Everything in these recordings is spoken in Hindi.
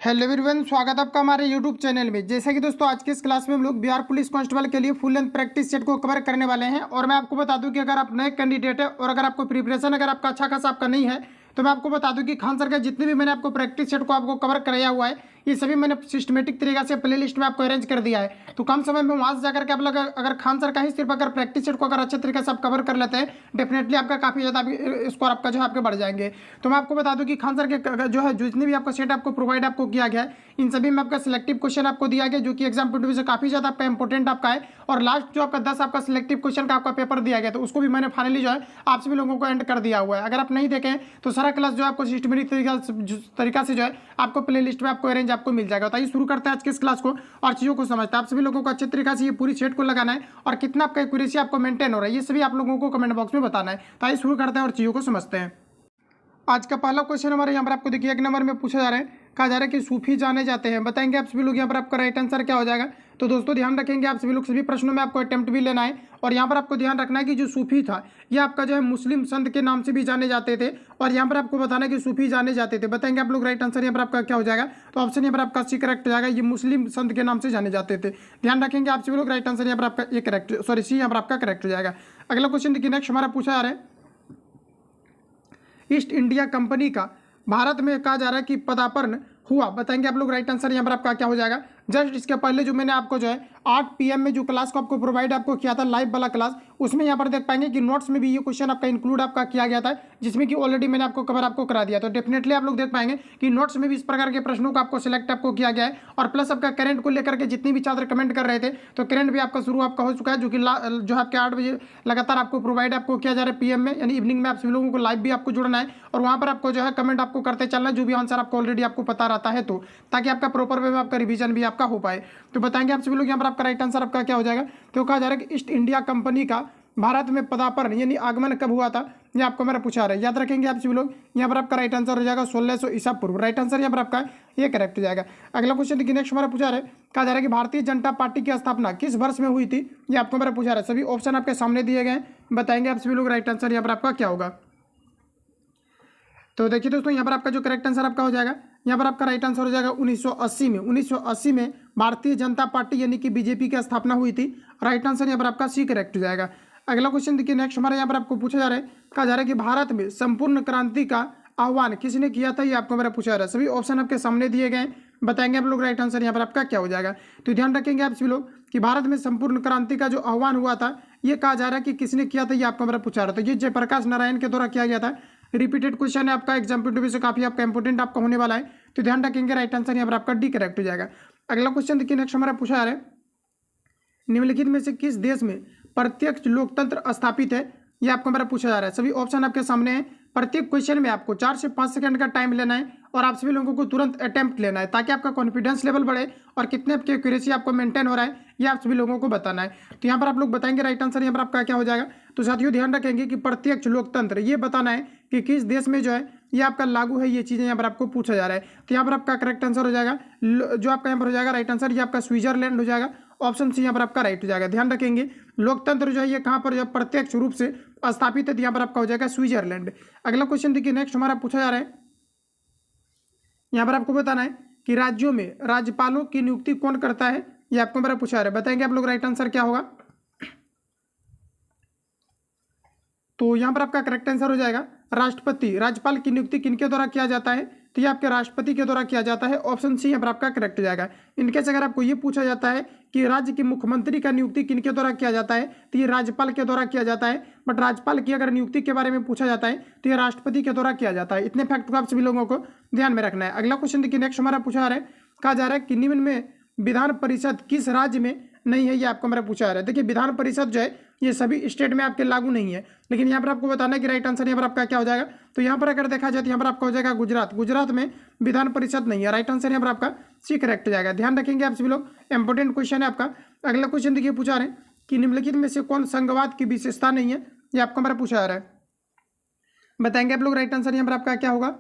हेलो एवरीवन, स्वागत है आपका हमारे यूट्यूब चैनल में। जैसा कि दोस्तों आज के इस क्लास में हम लोग बिहार पुलिस कांस्टेबल के लिए फुल लेंथ प्रैक्टिस सेट को कवर करने वाले हैं। और मैं आपको बता दूं कि अगर आप नए कैंडिडेट है और अगर आपको प्रिपरेशन अगर आपका अच्छा खासा आपका नहीं है तो मैं आपको बता दूं कि खान सर का जितने भी मैंने आपको प्रैक्टिस सेट को आपको कवर कराया हुआ है ये सभी मैंने सिस्टमेटिक तरीके से प्ले लिस्ट में आपको अरेंज कर दिया है। तो कम समय में वहां से जाकर के आप लोग अगर खान सर का ही सिर्फ अगर प्रैक्टिस सेट को अगर अच्छे तरीके से आप कवर कर लेते हैं डेफिनेटली आपका काफ़ी ज़्यादा स्कोर आपका जो है आपके बढ़ जाएंगे। तो मैं आपको बता दूं कि खान सर के जो है जितने भी आपका सेट आपको प्रोवाइड आपको किया गया है इन सभी में आपका सिलेक्टिव क्वेश्चन आपको दिया गया जो कि एग्जाम पॉइंट ऑफ व्यू से काफ़ी ज़्यादा आपका इंपॉर्टेंट आपका है। और लास्ट जो आपका 10 आपका सिलेक्टिव क्वेश्चन का आपका पेपर दिया गया तो उसको भी मैंने फाइनली जो है आप सभी लोगों को एंड कर दिया हुआ है। अगर आप नहीं देखें तो सारा क्लास जो है आपको सिस्टमेटिक तरीका से जो है आपको प्ले लिस्ट में आपको अरेंज आपको मिल जाएगा। तो आइए शुरू करते हैं आज के इस क्लास को और चीज़ों को समझते हैं। आप सभी लोगों को अच्छे तरीके से ये पूरी सेट को लगाना है और कितना आपका एक्यूरेसी आपको मेंटेन हो रहा है ये सभी आप लोगों को कमेंट बॉक्स में बताना है। तो आइए शुरू करते हैं और चीज़ों को समझते हैं। आज का पहला क्वेश्चन हमारे यहाँ पर आपको देखिए 1 नंबर में पूछा जा रहा है, कहा जा रहा है कि सूफी जाने जाते हैं। बताएंगे आप सभी लोग यहाँ पर आपका राइट आंसर क्या हो जाएगा। तो दोस्तों ध्यान रखेंगे आप सभी लोग सभी प्रश्नों में आपको अटेम्प्ट भी लेना है। और यहाँ पर आपको ध्यान रखना है कि जो सूफी था ये आपका जो है मुस्लिम संत के नाम से भी जाने जाते थे। और यहाँ पर आपको बताना है कि सूफी जाने जाते थे। बताएंगे आप लोग राइट आंसर यहाँ पर आपका क्या हो जाएगा। तो ऑप्शन यहाँ पर आपका सी करेक्ट हो जाएगा, ये मुस्लिम संत के नाम से जाने जाते थे। ध्यान रखेंगे आप सभी लोग राइट आंसर यहाँ पर आपका ये करेक्ट सॉरी सी यहाँ पर आपका करेक्ट हो जाएगा। अगला क्वेश्चन देखिए नेक्स्ट हमारा पूछा जा रहा है, ईस्ट इंडिया कंपनी का भारत में कहा जा रहा है कि पदार्पण हुआ। बताएंगे आप लोग राइट आंसर यहाँ पर आपका क्या हो जाएगा। जस्ट इसके पहले जो मैंने आपको जो है 8 PM में जो क्लास को आपको प्रोवाइड आपको किया था लाइव वाला क्लास, उसमें यहाँ पर देख पाएंगे कि नोट्स में भी ये क्वेश्चन आपका इंक्लूड आपका किया गया था जिसमें कि ऑलरेडी मैंने आपको कवर आपको करा दिया। तो डेफिनेटली आप लोग देख पाएंगे कि नोट्स में भी इस प्रकार के प्रश्नों को आपको सिलेक्ट आपको किया गया है। और प्लस आपका करंट को लेकर के जितनी भी छात्र कमेंट कर रहे थे तो करंट भी आपका शुरू आपका हो चुका है जो कि जो आपके 8 बजे लगातार आपको प्रोवाइड आपको किया जा रहा है PM में, यानी इवनिंग में आप सभी लोगों को लाइव भी आपको जुड़ना है और वहाँ पर आपको जो है कमेंट आपको करते चलना है जो भी आंसर आपको ऑलरेडी आपको पता रहता है तो ताकि आपका प्रॉपर वे में आपका रिवीजन भी आपका हो पाए। तो बताएंगे आप सभी लोग यहाँ पर आपका राइट आंसर आपका क्या हो जाएगा। तो कहा जा रहा है कि ईस्ट इंडिया कंपनी का भारत में पदार्पण यानी आगमन कब हुआ था ये आपको मेरा पूछा रहा है। याद रखेंगे आप सभी लोग यहाँ पर आपका राइट आंसर हो जाएगा 1600 ईसा पूर्व। राइट आंसर यहाँ पर आपका ये करेक्ट हो जाएगा। अगला क्वेश्चन देखिए नेक्स्ट हमारा पूछा रहा है, कहा जा रहा है कि भारतीय जनता पार्टी की स्थापना किस वर्ष में हुई थी ये आपको मेरा पूछा रहा है। सभी ऑप्शन आपके सामने दिए गए हैं, बताएंगे आप सभी लोग राइट आंसर यहाँ पर आपका क्या होगा। तो देखिए दोस्तों यहाँ पर आपका जो करेक्ट आंसर आपका हो जाएगा यहाँ पर आपका राइट आंसर हो जाएगा 1980 में। 1980 में भारतीय जनता पार्टी यानी कि BJP की स्थापना हुई थी। राइट आंसर यहाँ पर आपका सी करेक्ट हो जाएगा। अगला क्वेश्चन देखिए नेक्स्ट हमारे यहाँ पर आपको पूछा जा रहा है, कहा जा रहा है कि भारत में संपूर्ण क्रांति का आह्वान किसने किया था ये आपको मेरा पूछा जा रहा है। सभी ऑप्शन आपके सामने दिए गए, बताएंगे आप लोग राइट आंसर यहाँ पर आपका क्या हो जाएगा। तो ध्यान रखेंगे आप सभी लोग कि भारत में संपूर्ण क्रांति का जो आह्वान हुआ था ये कहा जा रहा है कि किसने किया था ये आपको मेरा पूछा रहा था। ये जयप्रकाश नारायण के द्वारा किया गया था। रिपीटेड क्वेश्चन है आपका एग्जाम पॉइंट ऑफ व्यू से काफी आपका इंपोर्टेंट आपका होने वाला है। तो ध्यान रखेंगे राइट आंसर यहाँ पर आपका डी करेक्ट हो जाएगा। अगला क्वेश्चन देखिए नेक्स्ट हमारा पूछा जा रहा है, निम्नलिखित में से किस देश में प्रत्यक्ष लोकतंत्र स्थापित है ये आपको मेरा पूछा जा रहा है। सभी ऑप्शन आपके सामने हैं। प्रत्येक क्वेश्चन में आपको 4 से 5 सेकंड का टाइम लेना है और आप सभी लोगों को तुरंत अटेम्प्ट लेना है ताकि आपका कॉन्फिडेंस लेवल बढ़े और कितने आपकी एक्यूरेसी आपको मेंटेन हो रहा है ये आप सभी लोगों को बताना है। तो यहाँ पर आप लोग बताएंगे राइट आंसर यहाँ पर आपका क्या हो जाएगा। तो साथियों ध्यान रखेंगे कि प्रत्यक्ष लोकतंत्र ये बताना है कि किस देश में जो है ये आपका लागू है, ये चीज़ें यहाँ पर आपको पूछा जा रहा है। तो यहाँ पर आपका करेक्ट आंसर हो जाएगा जो आपका यहाँ पर हो जाएगा राइट आंसर ये आपका स्विट्जरलैंड हो जाएगा। ऑप्शन सी यहाँ पर आपका राइट हो जाएगा। ध्यान रखेंगे लोकतंत्र जो है ये कहाँ पर जो प्रत्यक्ष रूप से स्थापित है तो यहाँ पर आपका हो जाएगा स्विट्जरलैंड। अगला क्वेश्चन देखिए नेक्स्ट हमारा पूछा जा रहा है, यहाँ पर आपको बताना है कि राज्यों में राज्यपालों की नियुक्ति कौन करता है ये आपको मेरा पूछा रहा है। बताएंगे आप लोग राइट आंसर क्या होगा। तो यहाँ पर आपका करेक्ट आंसर हो जाएगा राष्ट्रपति। राज्यपाल की नियुक्ति किनके द्वारा किया जाता है तो ये आपके राष्ट्रपति के द्वारा किया जाता है। ऑप्शन सी यहाँ पर आपका करेक्ट हो जाएगा। इनकेस अगर आपको ये पूछा जाता है कि राज्य के मुख्यमंत्री का नियुक्ति किनके द्वारा किया जाता है तो ये राज्यपाल के द्वारा किया जाता है। बट राज्यपाल की अगर नियुक्ति के बारे में पूछा जाता है तो ये राष्ट्रपति के द्वारा किया जाता है। इतने फैक्ट को आप सभी लोगों को ध्यान में रखना है। अगला क्वेश्चन देखिए नेक्स्ट हमारा पूछा जा रहा है, कहा जा रहा है कि निम्न में विधान परिषद किस राज्य में नहीं है ये आपको मेरा पूछा जा रहा है। देखिए विधान परिषद जो है ये सभी स्टेट में आपके लागू नहीं है, लेकिन यहाँ पर आपको बताना है कि राइट आंसर यहाँ पर आपका क्या हो जाएगा। तो यहाँ पर अगर देखा जाए तो यहाँ पर आपका हो जाएगा गुजरात। गुजरात में विधान परिषद नहीं है। राइट आंसर यहाँ पर आपका सी करेक्ट हो जाएगा। ध्यान रखेंगे आप सभी लोग, इंपॉर्टेंट क्वेश्चन है आपका। अगला क्वेश्चन देखिए पूछा रहे हैं कि निम्नलिखित में से कौन संघवाद की विशेषता नहीं है ये आपको मेरा पूछा जा रहा है। बताएंगे आप लोग राइट आंसर यहाँ पर आपका क्या होगा।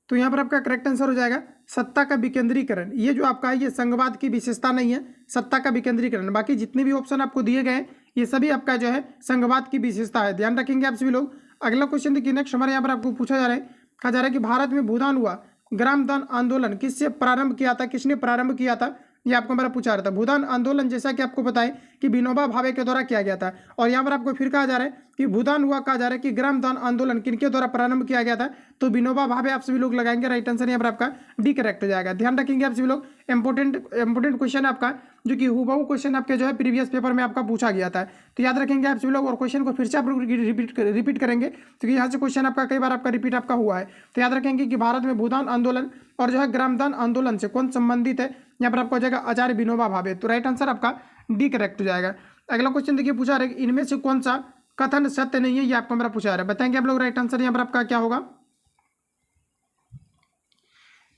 तो यहाँ पर आपका करेक्ट आंसर हो जाएगा सत्ता का विकेंद्रीकरण। ये जो आपका है ये संघवाद की विशेषता नहीं है, सत्ता का विकेंद्रीकरण। बाकी जितने भी ऑप्शन आपको दिए गए ये सभी आपका जो है संघवाद की विशेषता है। ध्यान रखेंगे आप सभी लोग। अगला क्वेश्चन देखिए नेक्स्ट हमारे यहाँ पर आपको पूछा जा रहा है, कहा जा रहा है कि भारत में भूदान हुआ ग्रामदान आंदोलन किससे प्रारंभ किया था, किसने प्रारंभ किया था, ये आपको हमारा पूछा रहा था। भूदान आंदोलन जैसा कि आपको पता है कि विनोबा भावे के द्वारा किया गया था। और यहाँ पर आपको फिर कहा जा रहा है कि भूदान हुआ, कहा जा रहा है कि ग्रामदान आंदोलन किनके द्वारा प्रारंभ किया गया था, तो विनोबा भावे आप सभी लोग लगाएंगे। राइट आंसर यहाँ पर आपका डी करेक्ट हो जाएगा। ध्यान रखेंगे आप सभी लोग, इंपोर्टेंट क्वेश्चन आपका, जो कि हुबहू क्वेश्चन आपके जो है प्रीवियस पेपर में आपका पूछा गया था। तो याद रखेंगे आप सभी लोग, और क्वेश्चन को फिर से आप लोग रिपीट करेंगे क्योंकि यहाँ से क्वेश्चन आपका कई बार आपका रिपीट आपका हुआ है। तो याद रखेंगे कि भारत में भूदान आंदोलन और जो है ग्रामदान आंदोलन से कौन संबंधित है, यहाँ पर आपको हो जाएगा आचार्य विनोबा भावे। तो राइट आंसर आपका डी करेक्ट हो जाएगा। अगला क्वेश्चन देखिए, पूछा रहा है कि इनमें से कौन सा कथन सत्य नहीं है, ये आपको मेरा पूछा रहा है। बताएंगे आप लोग राइट आंसर यहाँ पर आपका क्या होगा।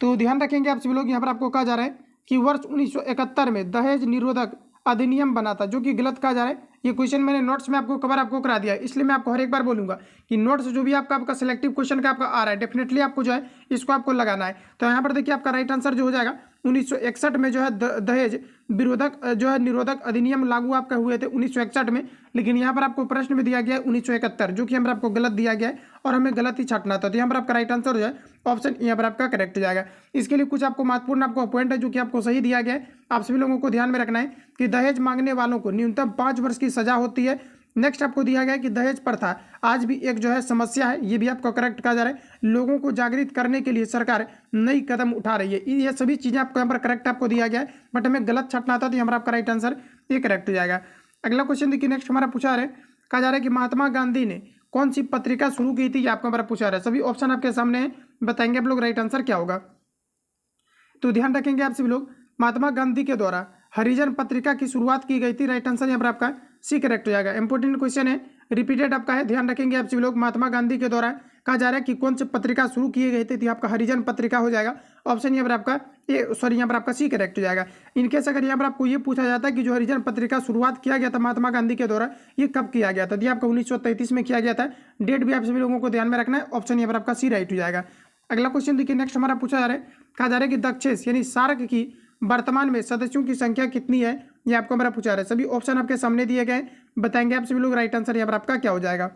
तो ध्यान रखेंगे आप सभी लोग, यहाँ पर आपको कहा जा रहा है कि वर्ष 1971 में दहेज निरोधक अधिनियम बना था, जो कि गलत कहा जा रहा है। ये क्वेश्चन मैंने नोट्स में आपको कवर आपको करा दिया है, इसलिए मैं आपको हर एक बार बोलूंगा कि नोट्स जो भी आपका सिलेक्टिव क्वेश्चन का आपका आ रहा है, डेफिनेटली आपको जो है इसको आपको लगाना है। तो यहाँ पर देखिए आपका राइट आंसर जो हो जाएगा 1961 में जो है दहेज विरोधक जो है निरोधक अधिनियम लागू आपका हुए थे 1961 में, लेकिन यहाँ पर आपको प्रश्न में दिया गया है 1971, जो कि यहाँ पर आपको गलत दिया गया है और हमें गलत ही छाटना था। तो यहाँ पर आपका राइट आंसर जो है ऑप्शन यहाँ पर आपका करेक्ट हो जाएगा। इसके लिए कुछ आपको महत्वपूर्ण आपको पॉइंट है जो कि आपको सही दिया गया है, आप सभी लोगों को ध्यान में रखना है कि दहेज मांगने वालों को न्यूनतम 5 वर्ष की सजा होती है। नेक्स्ट आपको दिया गया है कि दहेज प्रथा आज भी एक जो है समस्या है, ये भी आपको करेक्ट कहा जा रहा है। लोगों को जागृत करने के लिए सरकार नई कदम उठा रही है, ये सभी चीज़ें आपको यहाँ पर करेक्ट आपको दिया गया है, बट हमें गलत छाटना था, तो यहाँ पर आपका राइट आंसर ये करेक्ट हो जाएगा। अगला क्वेश्चन देखिए, नेक्स्ट हमारा पूछा रहा है, कहा जा रहा है कि महात्मा गांधी ने कौन सी पत्रिका शुरू की थी, ये आपको हमारा पूछा रहा है। सभी ऑप्शन आपके सामने है, बताएंगे आप लोग राइट आंसर क्या होगा। तो ध्यान रखेंगे आप सभी लोग, महात्मा गांधी के द्वारा हरिजन पत्रिका की शुरुआत की गई थी। राइट आंसर यहाँ पर आपका सी करेक्ट हो जाएगा। इंपोर्टेंट क्वेश्चन है, रिपीटेड आपका है, ध्यान रखेंगे आप सभी लोग। महात्मा गांधी के द्वारा कहा जा रहा है कि कौन सी पत्रिका शुरू की गई थी, आपका हरिजन पत्रिका हो जाएगा। ऑप्शन यहाँ पर आपका यहाँ पर आपका सी करेक्ट हो जाएगा। इनकेस अगर यहाँ पर आपको ये पूछा जाता है कि जो हरिजन पत्रिका शुरुआत किया गया था महात्मा गांधी के द्वारा, ये कब किया गया था, तो ये आपका 1933 में किया गया था। डेट भी आप सभी लोगों को ध्यान में रखना है, ऑप्शन यहाँ पर आपका सी राइट हो जाएगा। अगला क्वेश्चन देखिए, नेक्स्ट हमारा पूछा जा रहा है, कहा जा रहा है कि दक्षेस यानी सार्क की वर्तमान में सदस्यों की संख्या कितनी है, ये आपको हमारा पूछा रहा है। सभी ऑप्शन आपके सामने दिए गए, बताएंगे आप सभी लोग राइट आंसर यहाँ पर आपका क्या हो जाएगा।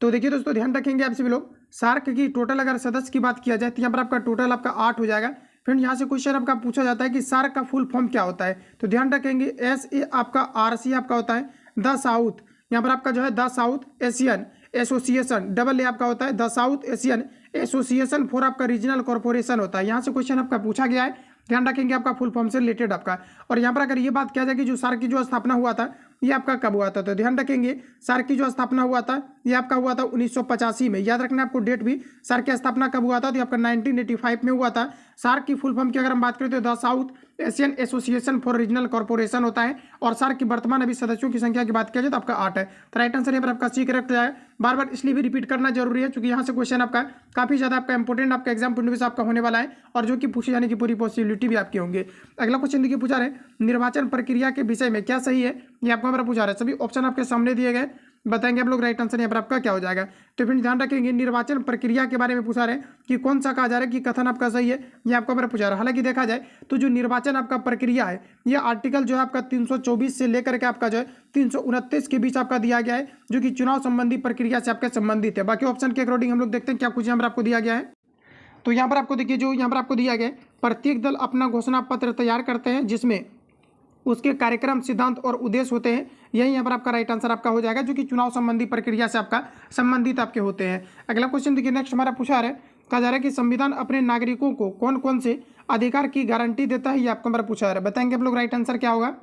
तो देखिए दोस्तों, ध्यान रखेंगे आप सभी लोग, सार्क की टोटल अगर सदस्य की बात किया जाए तो यहाँ पर आपका टोटल आपका 8 हो जाएगा। फिर यहाँ से क्वेश्चन आपका पूछा जाता है कि सार्क का फुल फॉर्म क्या होता है, तो ध्यान रखेंगे SA आपका RC आपका होता है द साउथ, यहाँ पर आपका जो है the south Asian association, AA आपका होता है the south Asian association for आपका रीजनल कॉर्पोरेशन होता है। यहाँ से क्वेश्चन आपका पूछा गया है, ध्यान रखेंगे आपका फुल फॉर्म से रिलेटेड आपका। और यहाँ पर अगर ये बात किया जाए कि जो सार्क की जो स्थापना हुआ था ये आपका कब हुआ था, तो ध्यान रखेंगे सार्क की जो स्थापना हुआ था ये आपका हुआ था 1985 में। याद रखना आपको डेट भी, सार्क की स्थापना कब हुआ था, तो आपका 1985 में हुआ था। सार्क की फुल फॉर्म की अगर हम बात करें तो the south Asian association for regional corporation होता है। और सार्क की वर्तमान अभी सदस्यों की संख्या की बात किया जाए तो आपका 8 है। तो राइट आंसर यहाँ पर आपका सी करेक्ट हो जाएगा। बार बार इसलिए भी रिपीट करना जरूरी है क्योंकि यहाँ से क्वेश्चन आपका काफी ज्यादा आपका इंपोर्टेंट आपका एग्जाम पॉइंट से आपका होने वाला है, और जो कि पूछे जाने की पूरी पॉसिबिलिटी भी आपके होंगे। अगला क्वेश्चन देखिए, पूछा रहे निर्वाचन प्रक्रिया के विषय में क्या सही है, ये आपको हमारा पूछा रहा है। सभी ऑप्शन आपके सामने दिए गए, बताएंगे आप लोग राइट आंसर यहाँ पर आपका क्या हो जाएगा। तो फिर ध्यान रखेंगे निर्वाचन प्रक्रिया के बारे में पूछा रहे कि कौन सा कहा जा रहा है कि कथन आपका सही है, ये आपको हमारा पूछा रहा है। हालांकि देखा जाए तो जो निर्वाचन आपका प्रक्रिया है ये आर्टिकल जो है आपका 324 से लेकर के आपका जो है 329 के बीच आपका दिया गया है, जो कि चुनाव संबंधी प्रक्रिया से आपका संबंधित है। बाकी ऑप्शन के अकॉर्डिंग हम लोग देखते हैं क्या कुछ यहाँ पर आपको दिया गया है। तो यहाँ पर आपको देखिए, जो यहाँ पर आपको दिया गया है, प्रत्येक दल अपना घोषणा पत्र तैयार करते हैं जिसमें उसके कार्यक्रम सिद्धांत और उद्देश्य होते हैं। यही यहाँ पर आपका राइट आंसर आपका हो जाएगा, जो कि चुनाव संबंधी प्रक्रिया से आपका संबंधित आपके होते हैं। अगला क्वेश्चन देखिए, नेक्स्ट हमारा पूछा है, कहा जा रहा है कि संविधान अपने नागरिकों को कौन कौन से अधिकार की गारंटी देता है, ये आपको हमारा पूछा है। बताएंगे आप लोग राइट आंसर क्या होगा।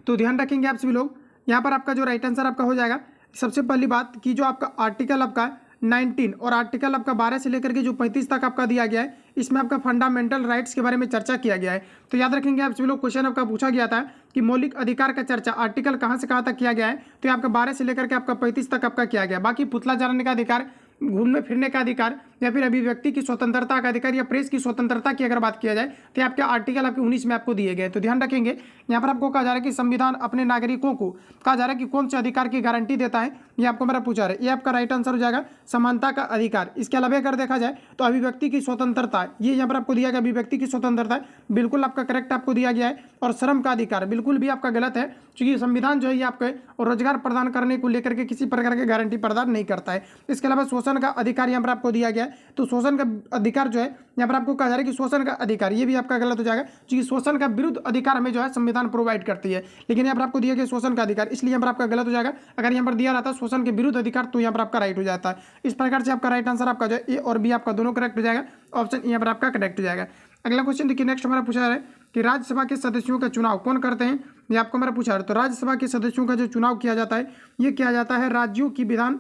तो ध्यान रखेंगे आप सभी लोग, यहाँ पर आपका जो राइट आंसर आपका हो जाएगा, सबसे पहली बात कि जो आपका आर्टिकल आपका 19 और आर्टिकल आपका 12 से लेकर के जो 35 तक आपका दिया गया है, इसमें आपका फंडामेंटल राइट्स के बारे में चर्चा किया गया है। तो याद रखेंगे आप सभी लोग, क्वेश्चन आपका पूछा गया था कि मौलिक अधिकार का चर्चा आर्टिकल कहाँ से कहाँ तक किया गया है, तो ये आपका 12 से लेकर के आपका 35 तक आपका किया गया। बाकी पुतला जलाने का अधिकार, घूमने फिरने का अधिकार, या फिर अभिव्यक्ति की स्वतंत्रता का अधिकार या प्रेस की स्वतंत्रता की अगर बात किया जाए तो आपके आर्टिकल आपके 19 में आपको दिए गए। तो ध्यान रखेंगे यहाँ पर आपको कहा जा रहा है कि संविधान अपने नागरिकों को कहा जा रहा है कि कौन से अधिकार की गारंटी देता है, ये आपको मेरा पूछा रहा है। ये आपका राइट आंसर हो जाएगा समानता का अधिकार। इसके अलावा अगर देखा जाए तो अभिव्यक्ति की स्वतंत्रता, ये यहाँ पर आपको दिया गया अभिव्यक्ति की स्वतंत्रता बिल्कुल आपका करेक्ट आपको दिया गया है। और श्रम का अधिकार बिल्कुल भी आपका गलत है, क्योंकि संविधान जो है ये आपको रोजगार प्रदान करने को लेकर के किसी प्रकार की गारंटी प्रदान नहीं करता है। इसके अलावा शोषण का अधिकार यहाँ पर आपको दिया गया है, तो शोषण का अधिकार जो है यहाँ पर आपको कहा जा रहा है कि शोषण का अधिकार, ये भी आपका गलत हो जाएगा, क्योंकि शोषण का विरुद्ध अधिकार हमें जो है संविधान प्रोवाइड करती है। लेकिन यहाँ पर आपको दिया गया शोषण का अधिकार, इसलिए यहाँ पर आपका गलत हो जाएगा। अगर यहाँ पर दिया रहता शोषण के विरुद्ध अधिकार तो यहाँ पर आपका राइट हो जाता है। इस प्रकार से आपका राइट आंसर आपका जो है ए और बी आपका दोनों करेक्ट हो जाएगा। ऑप्शन यहाँ पर आपका करेक्ट हो जाएगा। अगला क्वेश्चन देखिए, नेक्स्ट हमारा पूछा है कि राज्यसभा के सदस्यों का चुनाव कौन करते हैं, ये आपको हमारा पूछा है। तो राज्यसभा के सदस्यों का जो चुनाव किया जाता है ये किया जाता है राज्यों की विधान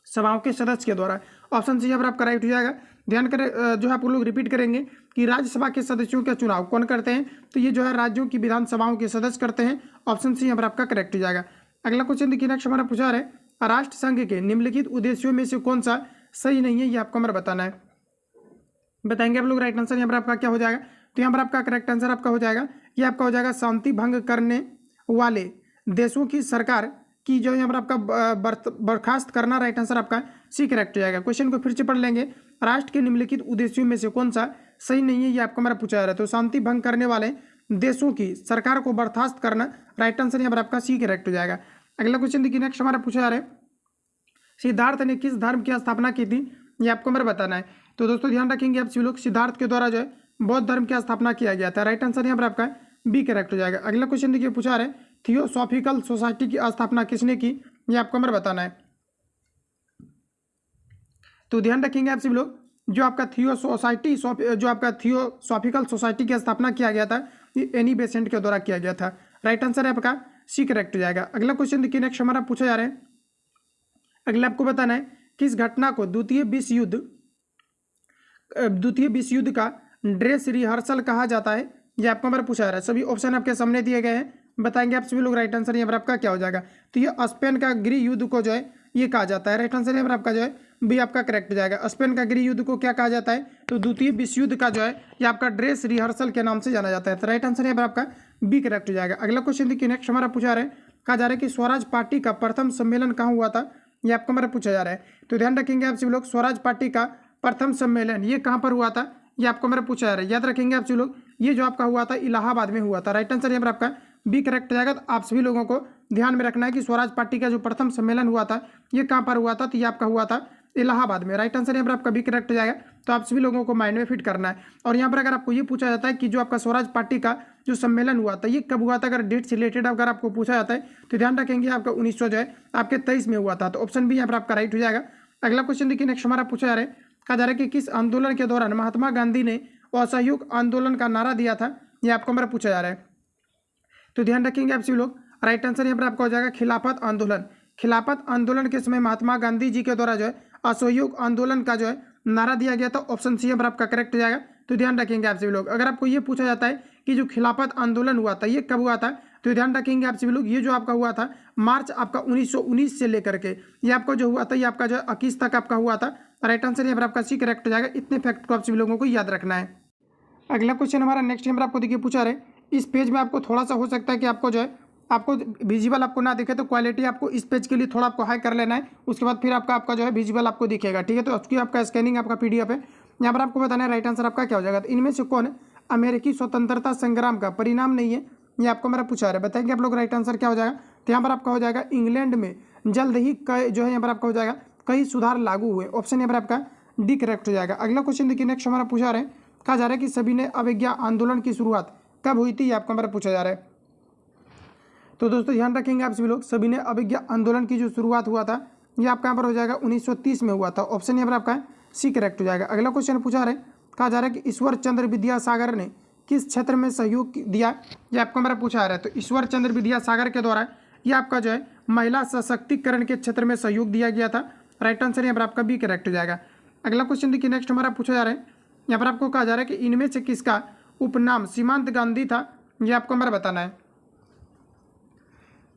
सभाओं के सदस्य के द्वारा। ऑप्शन सी यहाँ पर आपका राइट हो जाएगा। ध्यान करें, जो है आप लोग रिपीट करेंगे कि राज्यसभा के सदस्यों का चुनाव कौन करते हैं, तो ये जो है राज्यों की विधानसभाओं के सदस्य करते हैं। ऑप्शन सी यहाँ पर आपका करेक्ट हो जाएगा। अगला क्वेश्चन देखिए, नेक्स्ट हमारा पूछा है राष्ट्र संघ के निम्नलिखित उद्देश्यों में से कौन सा सही नहीं है, ये आपको हमारा बताना है। बताएंगे आप लोग राइट आंसर यहाँ पर आपका क्या हो जाएगा। तो यहाँ पर आपका करेक्ट आंसर आपका हो जाएगा, ये आपका हो जाएगा शांति भंग करने वाले देशों की सरकार की जो यहाँ पर आपका बर्खास्त करना। राइट आंसर आपका सी करेक्ट हो जाएगा। क्वेश्चन को फिर से पढ़ लेंगे, राष्ट्र के निम्नलिखित उद्देश्यों में से कौन सा सही नहीं है, ये आपको हमारा पूछा जा रहा है। तो शांति भंग करने वाले देशों की सरकार को बर्खास्त करना। राइट आंसर यहाँ पर आपका सी करेक्ट हो जाएगा। अगला क्वेश्चन देखिए, नेक्स्ट हमारा पूछा जा रहा है सिद्धार्थ ने किस धर्म की स्थापना की थी, ये आपको हमें बताना है। तो दोस्तों ध्यान रखेंगे आप सभी लोग, सिद्धार्थ के द्वारा जो है बौद्ध धर्म की स्थापना किया गया था। राइट आंसर यहाँ पर आपका बी करेक्ट हो जाएगा। अगला क्वेश्चन देखिए, पूछा रहे थियोसॉफिकल सोसाइटी की स्थापना किसने की, ये आपको हमें बताना है। तो ध्यान रखेंगे आप सभी लोग, जो आपका थियोसॉफिकल सोसाइटी की स्थापना किया गया था ये एनी बेसेंट के द्वारा किया गया था। राइट आंसर है आपका सी करेक्ट हो जाएगा। अगला क्वेश्चन देखिए, नेक्स्ट हमारा पूछा जा रहा है, अगला आपको बताना है किस घटना को द्वितीय विश्व युद्ध का ड्रेस रिहर्सल कहा जाता है, ये आपको हमारा पूछा जा रहा है। सभी ऑप्शन आपके सामने दिए गए हैं, बताएंगे आप सभी लोग राइट आंसर यहाँ पर आपका क्या हो जाएगा। तो ये स्पेन का गृह युद्ध को जो है ये कहा जाता है। राइट आंसर यहाँ पर आपका जो है बी आपका करेक्ट हो जाएगा। स्पेन का गृह युद्ध को क्या कहा जाता है, तो द्वितीय विश्व युद्ध का जो है ये आपका ड्रेस रिहर्सल के नाम से जाना जाता है। तो राइट आंसर यहाँ पर आपका बी करेक्ट हो जाएगा। अगला क्वेश्चन देखिए, नेक्स्ट हमारा पूछा रहा है, कहा जा रहा है कि स्वराज पार्टी का प्रथम सम्मेलन कहाँ हुआ था, ये आपको हमारा पूछा जा रहा है। तो ध्यान रखेंगे आप सभी लोग, स्वराज पार्टी का प्रथम सम्मेलन ये कहाँ पर हुआ था, ये आपको हमारा पूछा जा रहा है। याद रखेंगे आप सभी लोग, ये जो आपका हुआ था इलाहाबाद में हुआ था। राइट आंसर यहाँ पर आपका बी करेक्ट हो जाएगा। तो आप सभी लोगों को ध्यान में रखना है कि स्वराज पार्टी का जो प्रथम सम्मेलन हुआ था ये कहाँ पर हुआ था, तो ये आपका हुआ था इलाहाबाद में। राइट आंसर यहाँ पर आपका बी करेक्ट हो जाएगा। तो आप सभी लोगों को माइंड में फिट करना है। और यहाँ पर अगर आपको ये पूछा जाता है कि जो आपका स्वराज पार्टी का जो सम्मेलन हुआ था ये कब हुआ था, अगर डेट से रिलेटेड अगर आपको पूछा जाता है तो ध्यान रखेंगे आपका 1900 जो है आपके 23 में हुआ था। तो ऑप्शन बी यहाँ पर आपका राइट हो जाएगा। अगला क्वेश्चन देखिए, नेक्स्ट हमारा पूछा जा रहा है, कहा जा रहा है कि किस आंदोलन के दौरान महात्मा गांधी ने असहयोग आंदोलन का नारा दिया था, ये आपको हमारा पूछा जा रहा है। तो ध्यान रखेंगे आप सभी लोग, राइट आंसर यहाँ पर आपका हो जाएगा खिलाफत आंदोलन। खिलाफत आंदोलन के समय महात्मा गांधी जी के द्वारा जो है असहयोग आंदोलन का जो है नारा दिया गया था। ऑप्शन सी यहाँ पर आपका करेक्ट हो जाएगा। तो ध्यान रखेंगे आप सभी लोग, अगर आपको ये पूछा जाता है कि जो खिलाफत आंदोलन हुआ था ये कब हुआ था, तो ध्यान रखेंगे आप सभी लोग, ये जो आपका हुआ था मार्च आपका 1919 से लेकर के ये आपका जो हुआ था ये आपका जो 21 तक आपका हुआ था। राइट आंसर यहाँ पर आपका सी करेक्ट हो जाएगा। इतने फैक्ट को आप सभी लोगों को याद रखना है। अगला क्वेश्चन हमारा नेक्स्ट यहाँ पर आपको देखिए पूछा रहे, इस पेज में आपको थोड़ा सा हो सकता है कि आपको जो है आपको विजिबल आपको ना दिखे, तो क्वालिटी आपको इस पेज के लिए थोड़ा आपको हाई कर लेना है, उसके बाद फिर आपका जो है विजिबल आपको दिखेगा। ठीक है, तो उसकी आपका स्कैनिंग आपका PDF है। यहाँ पर आपको बताना है राइट आंसर आपका क्या हो जाएगा। तो इनमें से कौन अमेरिकी स्वतंत्रता संग्राम का परिणाम नहीं है, ये आपको मेरा पूछा रहा है। बताएंगे आप लोग राइट आंसर क्या हो जाएगा। तो यहाँ पर आपका हो जाएगा इंग्लैंड में जल्द ही जो है यहाँ पर आपका हो जाएगा कई सुधार लागू हुए। ऑप्शन यहाँ पर आपका डी करेक्ट हो जाएगा। अगला क्वेश्चन देखिए, नेक्स्ट हमारा पूछा रहे, कहा जा रहा है कि सविनय अवज्ञा आंदोलन की शुरुआत कब हुई थी, ये आपको हमारा पूछा जा रहा है। तो दोस्तों ध्यान रखेंगे आप सभी लोग, सविनय अवज्ञा आंदोलन की जो शुरुआत हुआ था ये आपका यहाँ पर हो जाएगा 1930 में हुआ था। ऑप्शन यहाँ पर आपका सी करेक्ट हो जाएगा। अगला क्वेश्चन पूछा रहे, कहा जा रहा है कि ईश्वर चंद्र विद्यासागर ने किस क्षेत्र में सहयोग दिया, ये आपको हमारा पूछा जा रहा है। तो ईश्वर चंद्र विद्यासागर के द्वारा ये आपका जो है महिला सशक्तिकरण के क्षेत्र में सहयोग दिया गया था। राइट आंसर यहाँ पर आपका बी करेक्ट हो जाएगा। अगला क्वेश्चन देखिए, नेक्स्ट हमारा पूछा जा रहा है, यहाँ पर आपको कहा जा रहा है कि इनमें से किसका उपनाम सीमांत गांधी था, ये आपको हमारा बताना है।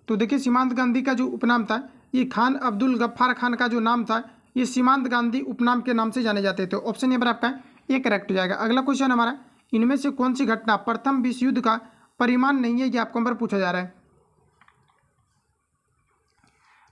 तो देखिए सीमांत गांधी का जो उपनाम था ये खान अब्दुल गफ्फार खान का जो नाम था ये सीमांत गांधी उपनाम के नाम से जाने जाते थे। ऑप्शन यहाँ पर आपका ये करेक्ट हो जाएगा। अगला क्वेश्चन हमारा, इनमें से कौन सी घटना प्रथम विश्व युद्ध का परिणाम नहीं है, ये आपको यहाँ पर पूछा जा रहा है।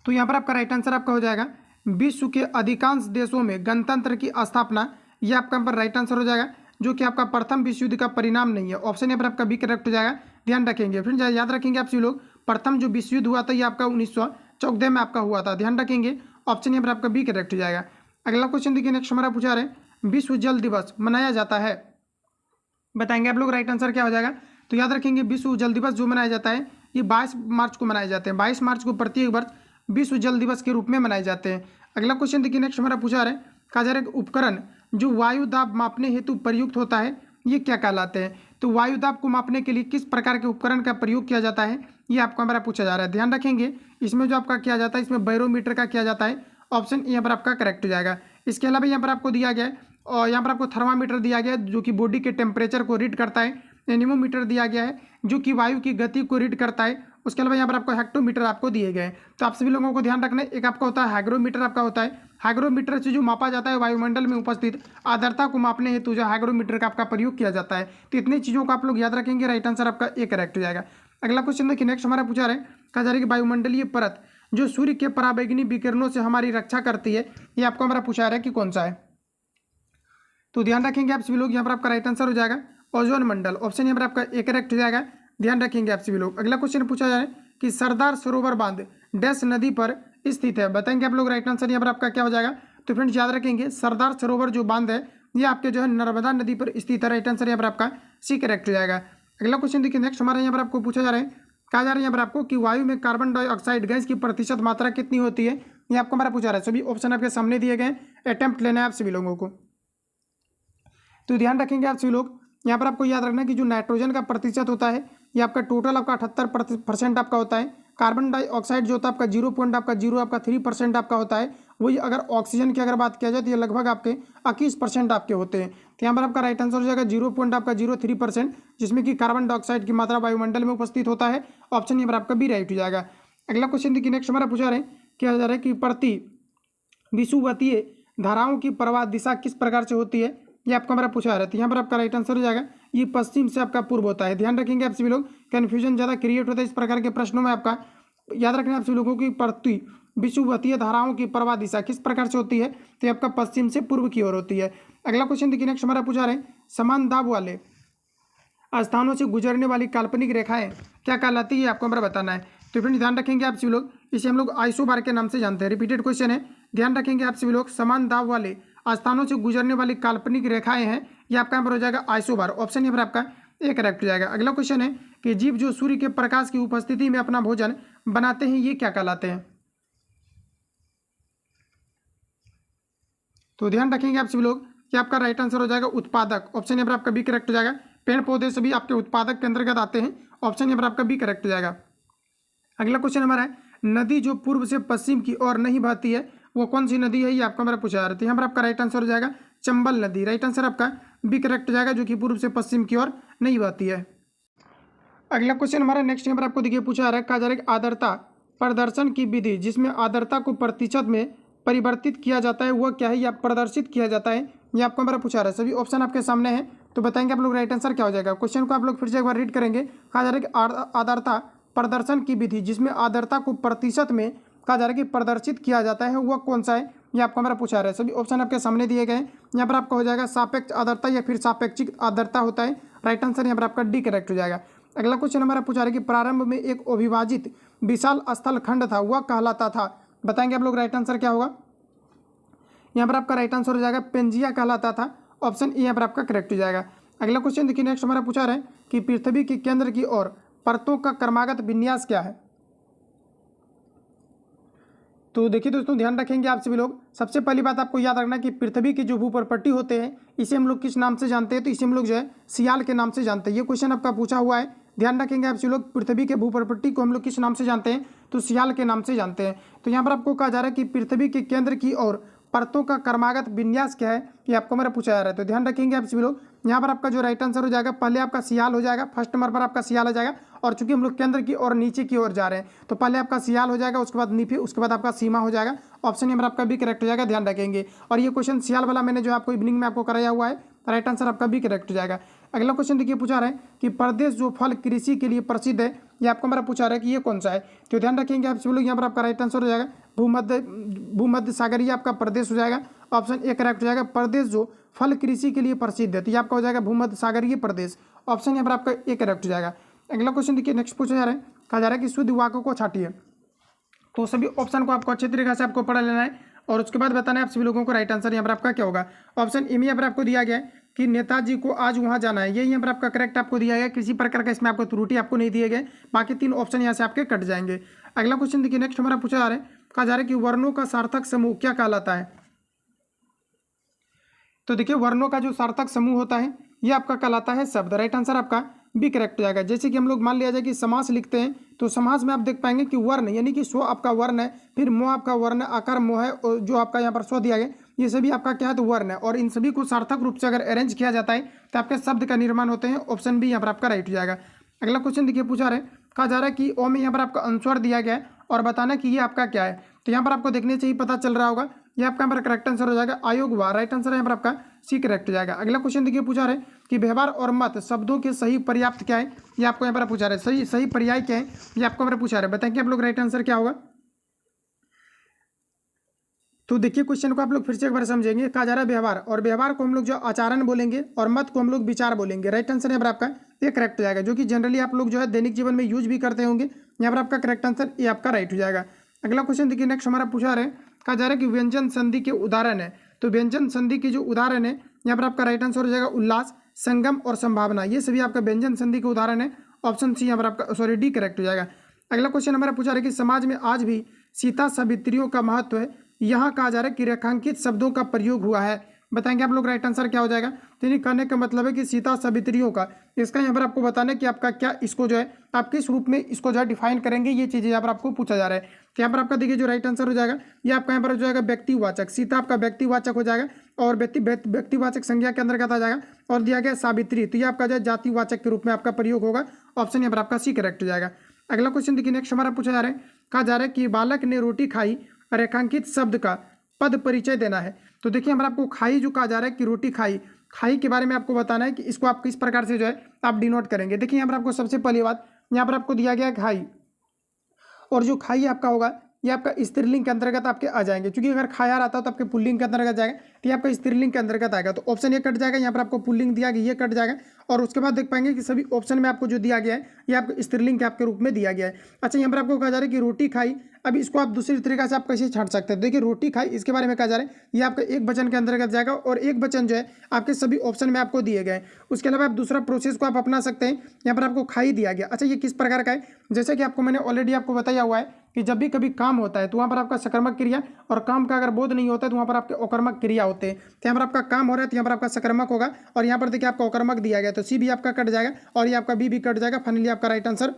तो यहाँ पर आपका राइट आंसर आपका हो जाएगा विश्व के अधिकांश देशों में गणतंत्र की स्थापना, ये आपका यहाँ पर राइट आंसर हो जाएगा, जो कि आपका प्रथम विश्व युद्ध का परिणाम नहीं है। ऑप्शन यहाँ पर आपका बी करेक्ट हो जाएगा। ध्यान रखेंगे फिर याद रखेंगे आप सभी लोग, प्रथम जो विश्व युद्ध हुआ था ये आपका 1914 में आपका हुआ था। ध्यान रखेंगे, ऑप्शन यहाँ पर आपका बी करेक्ट हो जाएगा। अगला क्वेश्चन देखिए, नेक्स्ट हमारा पूछा रहे विश्व जल दिवस मनाया जाता है, बताएंगे आप लोग राइट आंसर क्या हो जाएगा। तो याद रखेंगे विश्व जल दिवस जो मनाया जाता है ये 22 मार्च को मनाए जाते हैं। 22 मार्च को प्रत्येक वर्ष विश्व जल दिवस के रूप में मनाए जाते हैं। अगला क्वेश्चन देखिए, नेक्स्ट हमारा पूछा रहे कहा जा रहा है उपकरण जो वायु दाब मापने हेतु प्रयुक्त होता है ये क्या कहलाते हैं। तो वायु दाब को मापने के लिए किस प्रकार के उपकरण का प्रयोग किया जाता है, ये आपको हमारा पूछा जा रहा है। ध्यान रखेंगे, इसमें जो आपका किया जाता है इसमें बैरोमीटर का किया जाता है। ऑप्शन यहाँ पर आपका करेक्ट हो जाएगा। इसके अलावा यहाँ पर आपको दिया गया है और यहाँ पर आपको थर्मामीटर दिया गया है जो कि बॉडी के टेम्परेचर को रीड करता है। एनीमोमीटर दिया गया है जो कि वायु की गति को रीड करता है। उसके अलावा यहाँ पर आपको हेक्टोमीटर आपको दिए गए हैं। तो आप सभी लोगों को ध्यान रखना है, एक आपका होता है हाइग्रोमीटर आपका होता है। हाइग्रोमीटर से जो मापा जाता है वायुमंडल में उपस्थित आर्द्रता को मापने हेतु जो हाइग्रोमीटर का आपका प्रयोग किया जाता है। तो इतनी चीज़ों को आप लोग याद रखेंगे, राइट आंसर आपका ए करेक्ट हो जाएगा। अगला क्वेश्चन देखिए, नेक्स्ट हमारा पूछा रहे कहा जा रहा है कि वायुमंडलीय परत जो सूर्य के पराबैंगनी विकिरणों से हमारी रक्षा करती है, ये आपको हमारा पूछा रहा है कि कौन सा है। तो ध्यान रखेंगे आप सभी लोग, यहाँ पर आपका राइट आंसर हो जाएगा ओजोन मंडल। ऑप्शन यहाँ पर आपका ए करेक्ट हो जाएगा। ध्यान रखेंगे आप सभी लोग। अगला क्वेश्चन पूछा जाए कि सरदार सरोवर बांध डैश नदी पर स्थित है, बताएंगे आप लोग राइट आंसर यहाँ पर आपका क्या हो जाएगा। तो फ्रेंड्स याद रखेंगे सरदार सरोवर जो बांध है ये आपके जो है नर्मदा नदी पर स्थित है। राइट आंसर यहाँ पर आपका सी करेक्ट हो जाएगा। अगला क्वेश्चन देखिए, नेक्स्ट हमारा यहाँ पर आपको पूछा जा रहा है कहा जा रहा है यहाँ पर आपको कि वायु में कार्बन डाइऑक्साइड गैस की प्रतिशत मात्रा कितनी होती है, ये आपको हमारा पूछा रहा है। सभी ऑप्शन आपके सामने दिए गए, अटेम्प्ट लेना है आप सभी लोगों को। तो ध्यान रखेंगे आप सभी लोग, यहाँ पर आपको याद रखना है कि जो नाइट्रोजन का प्रतिशत होता है ये आपका टोटल आपका 78% आपका होता है। कार्बन डाइऑक्साइड जो होता है आपका 0.03% आपका होता है। वही अगर ऑक्सीजन की अगर बात किया जाए तो ये लगभग आपके 21% आपके होते हैं। तो यहाँ पर आपका राइट आंसर हो जाएगा 0.03%, जिसमें कि कार्बन डाइऑक्साइड की मात्रा वायुमंडल में उपस्थित होता है। ऑप्शन यहाँ पर आपका बी राइट हो जाएगा। अगला क्वेश्चन देखिए, नेक्स्ट हमारा पूछा रहे क्या जा रहा है कि प्रति विषुवतीय धाराओं की प्रवाह दिशा किस प्रकार से होती है, ये आपको हमारा पूछा रहा है। तो यहाँ पर आपका राइट आंसर हो जाएगा ये पश्चिम से आपका पूर्व होता है। ध्यान रखेंगे आप सभी लोग, कन्फ्यूजन ज़्यादा क्रिएट होता है इस प्रकार के प्रश्नों में। आपका याद रखना आप सभी लोगों की प्रति विषुवतीय धाराओं की प्रवाह दिशा किस प्रकार से होती है, तो आपका पश्चिम से पूर्व की ओर होती है। अगला क्वेश्चन देखिए, नेक्स्ट हमारा पूछा रहे समान दाब वाले स्थानों से गुजरने वाली काल्पनिक रेखाएं क्या कहलाती है, आपको हमारा बताना है। तो फ्रेंड्स ध्यान रखेंगे आप सभी लोग, इसे हम लोग आइसोबार के नाम से जानते हैं। रिपीटेड क्वेश्चन है, ध्यान रखेंगे आप सभी लोग, समान दाब वाले स्थानों से गुजरने वाली काल्पनिक रेखाएं हैं, ये आपका यहाँ पर हो जाएगा आइसोबार। ऑप्शन यहाँ पर आपका ए करेक्ट हो जाएगा। अगला क्वेश्चन है कि जीव जो सूर्य के प्रकाश की उपस्थिति में अपना भोजन बनाते हैं ये क्या कहलाते हैं। तो ध्यान रखेंगे आप सभी लोग कि आपका राइट आंसर हो जाएगा उत्पादक। ऑप्शन यहाँ पर आपका बी करेक्ट हो जाएगा। पेड़ पौधे सभी आपके उत्पादक के अंतर्गत आते हैं। ऑप्शन यहाँ पर आपका बी करेक्ट हो जाएगा। अगला क्वेश्चन हमारा है नदी जो पूर्व से पश्चिम की ओर नहीं बहती है वो कौन सी नदी है, ये आपका हमारा पूछा जा रहा है। यहाँ पर आपका राइट आंसर हो जाएगा चंबल नदी। राइट आंसर आपका बी करेक्ट हो जाएगा, जो कि पूर्व से पश्चिम की ओर नहीं बहती है। अगला क्वेश्चन हमारा नेक्स्ट यहाँ पर आपको देखिए पूछा जा रहा है कहा जा रहा है आर्द्रता प्रदर्शन की विधि जिसमें आर्द्रता को प्रतिशत में परिवर्तित किया जाता है वह क्या है, या प्रदर्शित किया जाता है, ये आपको हमारा पूछा रहा है। सभी ऑप्शन आपके सामने हैं, तो बताएंगे आप लोग राइट आंसर क्या हो जाएगा। क्वेश्चन को आप लोग फिर से एक बार रीड करेंगे। कहा जा रहा है कि आर्द्रता प्रदर्शन की विधि जिसमें आर्द्रता को प्रतिशत में कहा जा रहा है कि प्रदर्शित किया जाता है वह कौन सा है, ये आपको हमारा पूछा रहा है। सभी ऑप्शन आपके सामने दिए गए हैं। यहाँ पर आपका हो जाएगा सापेक्ष आर्द्रता या फिर सापेक्षिक आर्द्रता होता है। राइट आंसर यहाँ पर आपका डी करेक्ट हो जाएगा। अगला क्वेश्चन हमारा पूछा रहा है कि प्रारंभ में एक अविभाजित विशाल स्थल खंड था वह कहलाता था, बताएंगे आप लोग राइट आंसर क्या होगा। यहाँ पर आपका राइट आंसर हो जाएगा पेंजिया कहलाता था। ऑप्शन ए यहाँ पर आपका करेक्ट हो जाएगा। अगला क्वेश्चन देखिए, नेक्स्ट हमारा पूछा रहा है कि पृथ्वी के केंद्र की ओर परतों का क्रमागत विन्यास क्या है। तो देखिए दोस्तों ध्यान रखेंगे आप सभी लोग, सबसे पहली बात आपको याद रखना कि पृथ्वी के जो भूपटपट्टी होते हैं इसे हम लोग किस नाम से जानते हैं, तो इसे हम लोग जो है सियाल के नाम से जानते हैं। ये क्वेश्चन आपका पूछा हुआ है, ध्यान रखेंगे आप सभी लोग, पृथ्वी के भूपटपट्टी को हम लोग किस नाम से जानते हैं, तो सियाल के नाम से जानते हैं। तो यहाँ पर आपको कहा जा रहा है कि पृथ्वी के केंद्र की ओर परतों का क्रमागत विन्यास क्या है, ये आपको मेरा पूछा जा रहा है। तो ध्यान रखेंगे आप सभी लोग, यहाँ पर आपका जो राइट आंसर हो जाएगा, पहले आपका सियाल हो जाएगा, फर्स्ट नंबर पर आपका सियाल हो जाएगा। और चूंकि हम लोग केंद्र की और नीचे की ओर जा रहे हैं तो पहले आपका सियाल हो जाएगा, उसके बाद नीफी, उसके बाद आपका सीमा हो जाएगा। ऑप्शन नंबर आपका भी करेक्ट हो जाएगा, ध्यान रखेंगे। और ये क्वेश्चन सियाल वाला मैंने जो आपको इवनिंग में आपको कराया हुआ है, राइट आंसर आपका भी करेक्ट हो जाएगा। अगला क्वेश्चन देखिए, पूछा रहा है कि प्रदेश जो फल कृषि के लिए प्रसिद्ध है, ये आपको मेरा पूछा रहा है कि ये कौन सा है। तो ध्यान रखेंगे आप सभी लोग, यहाँ पर आपका राइट आंसर हो जाएगा भूमध्य सागरीय आपका प्रदेश हो जाएगा। ऑप्शन ए करेक्ट हो जाएगा, प्रदेश जो फल कृषि के लिए प्रसिद्ध है, तो ये आपका हो जाएगा भूमध्य सागरीय प्रदेश। ऑप्शन यहाँ पर आपका ए करेक्ट हो जाएगा। अगला क्वेश्चन देखिए, नेक्स्ट पूछा जा रहा है, कहा जा रहा है कि शुद्ध वाक्यों को छाटिए। तो सभी ऑप्शन को आपको अच्छे तरीके से आपको पढ़ लेना है और उसके बाद बताना है आप सभी लोगों को राइट आंसर यहाँ पर आपका क्या होगा। ऑप्शन ए में यहाँ पर आपको दिया गया है कि नेताजी को आज वहाँ जाना है, ये यहाँ पर आपका करेक्ट आपको दिया गया, किसी प्रकार का इसमें आपको त्रुटि आपको नहीं दिए गए, बाकी 3 ऑप्शन यहाँ से आपके कट जाएंगे। अगला क्वेश्चन देखिए, नेक्स्ट हमारा पूछा जा रहा है, कहा जा रहा है कि वर्णों का सार्थक समूह क्या कहलाता है। तो देखिए, वर्णों का जो सार्थक समूह होता है ये आपका कहलाता है शब्द। राइट आंसर आपका भी करेक्ट हो जाएगा। जैसे कि हम लोग मान लिया जाए कि समास लिखते हैं, तो समास में आप देख पाएंगे कि वर्ण यानी कि स्व आपका वर्ण है, फिर मोह आपका वर्ण, आकार मोह है, और जो आपका यहाँ पर स्व दिया गया, ये सभी आपका क्या है, तो वर्ण है। और इन सभी को सार्थक रूप से अगर अरेंज किया जाता है तो आपके शब्द का निर्माण होते हैं। ऑप्शन भी यहाँ पर आपका राइट हो जाएगा। अगला क्वेश्चन देखिए, पूछा रहे, कहा जा रहा है कि ओ में यहाँ पर आपका अनुस्वार दिया गया है और बताना कि ये आपका क्या है। तो यहाँ पर आपको देखने से ही पता चल रहा होगा, ये आपका यहाँ पर करेक्ट आंसर हो जाएगा आयोग व। राइट आंसर यहाँ पर आपका सी करेक्ट हो जाएगा। अगला क्वेश्चन देखिए, पूछा रहे कि व्यवहार और मत शब्दों के सही पर्याप्त क्या है, ये आपको यहाँ पर पूछा रहे, सही पर्याय क्या है, ये आपको मेरा पूछा रहे, बताएंगे आप लोग राइट आंसर क्या होगा। तो देखिए, क्वेश्चन को आप लोग फिर से एक बार समझेंगे। कहा जा रहा है व्यवहार, और व्यवहार को हम लोग जो आचरण बोलेंगे और मत को हम लोग विचार बोलेंगे। राइट आंसर यहाँ पर आपका ये करेक्ट हो जाएगा, जो कि जनरली आप लोग जो है दैनिक जीवन में यूज भी करते होंगे। यहाँ पर आपका करेक्ट आंसर ये आपका राइट हो जाएगा। अगला क्वेश्चन देखिए, नेक्स्ट हमारा पूछा रहे, कहा जा रहा है कि व्यंजन संधि के उदाहरण है। तो व्यंजन संधि के जो उदाहरण है, यहाँ पर आपका राइट आंसर हो जाएगा उल्लास, संगम और संभावना, ये सभी आपका व्यंजन संधि के उदाहरण है। ऑप्शन सी यहाँ पर आपका सॉरी डी करेक्ट हो जाएगा। अगला क्वेश्चन हमारा पूछा रहा है कि समाज में आज भी सीता सावित्रियों का महत्व है, यहाँ कहा जा रहा है कि रेखांकित शब्दों का प्रयोग हुआ है। बताएंगे आप लोग राइट आंसर क्या हो जाएगा। तो ये कहने का मतलब है कि सीता सावित्रियों का, इसका यहाँ पर आपको बताना है कि आपका क्या, इसको जो है आप किस रूप में इसको जो है डिफाइन करेंगे, ये चीज़ें यहाँ पर आपको पूछा जा रहा है। तो यहाँ पर आपका देखिए जो राइट आंसर हो जाएगा, ये आपका यहाँ पर हो जाएगा व्यक्तिवाचक, सीता आपका व्यक्तिवाचक हो जाएगा और व्यक्तिवाचक संज्ञा के अंतर्गत आ जाएगा। और दिया गया सावित्री, तो ये आपका जो है जातिवाचक के रूप में आपका प्रयोग होगा। ऑप्शन यहाँ पर आपका सी करेक्ट हो जाएगा। अगला क्वेश्चन देखिए, नेक्स्ट हमारा पूछा जा रहा है, कहा जा रहा है कि बालक ने रोटी खाई, रेखांकित शब्द का पद परिचय देना है। तो देखिए, हमारा आपको खाई जो कहा जा रहा है कि रोटी खाई, खाई के बारे में आपको बताना है कि इसको आप किस प्रकार से जो है आप डिनोट करेंगे। देखिए, यहाँ पर आपको सबसे पहली बात, यहाँ पर आपको दिया गया है खाई, और जो खाई आपका होगा ये आपका स्त्रीलिंग के अंतर्गत आपके आ जाएंगे, क्योंकि अगर खाया रहता है तो आपके पुल्लिंग के अंतर्गत जाएगा, तो ये आपका स्त्रीलिंग के अंतर्गत आएगा। तो ऑप्शन ये कट जाएगा, यहाँ पर आपको पुल्लिंग दिया गया, ये कट जाएगा। और उसके बाद देख पाएंगे कि सभी ऑप्शन में आपको जो दिया गया है ये आपको स्त्रीलिंग के आपके रूप में दिया गया है। अच्छा, यहाँ पर आपको कहा जा रहा है कि रोटी खाई, अब इसको आप दूसरी तरीके से आप कैसे छाट सकते हैं। देखिए, रोटी खाई इसके बारे में कहा जा रहा है, ये आपका एक वचन के अंतर्गत जाएगा और एक वचन जो है आपके सभी ऑप्शन में आपको दिए गए। उसके अलावा आप दूसरा प्रोसेस को आप अपना सकते हैं। यहाँ पर आपको खाई दिया गया, अच्छा ये किस प्रकार का है, जैसे कि आपको मैंने ऑलरेडी आपको बताया हुआ है कि जब भी कभी काम होता है तो वहाँ पर आपका सकर्मक क्रिया, और काम का अगर बोध नहीं होता है तो वहाँ पर आपके अकर्मक क्रिया होते हैं। तो यहाँ पर आपका काम हो रहा है तो यहाँ पर आपका सकर्मक होगा, और यहाँ पर देखिए आपका अकर्मक दिया गया, तो सी भी आपका कट जाएगा और ये आपका बी भी कट जाएगा। फाइनली आपका राइट आंसर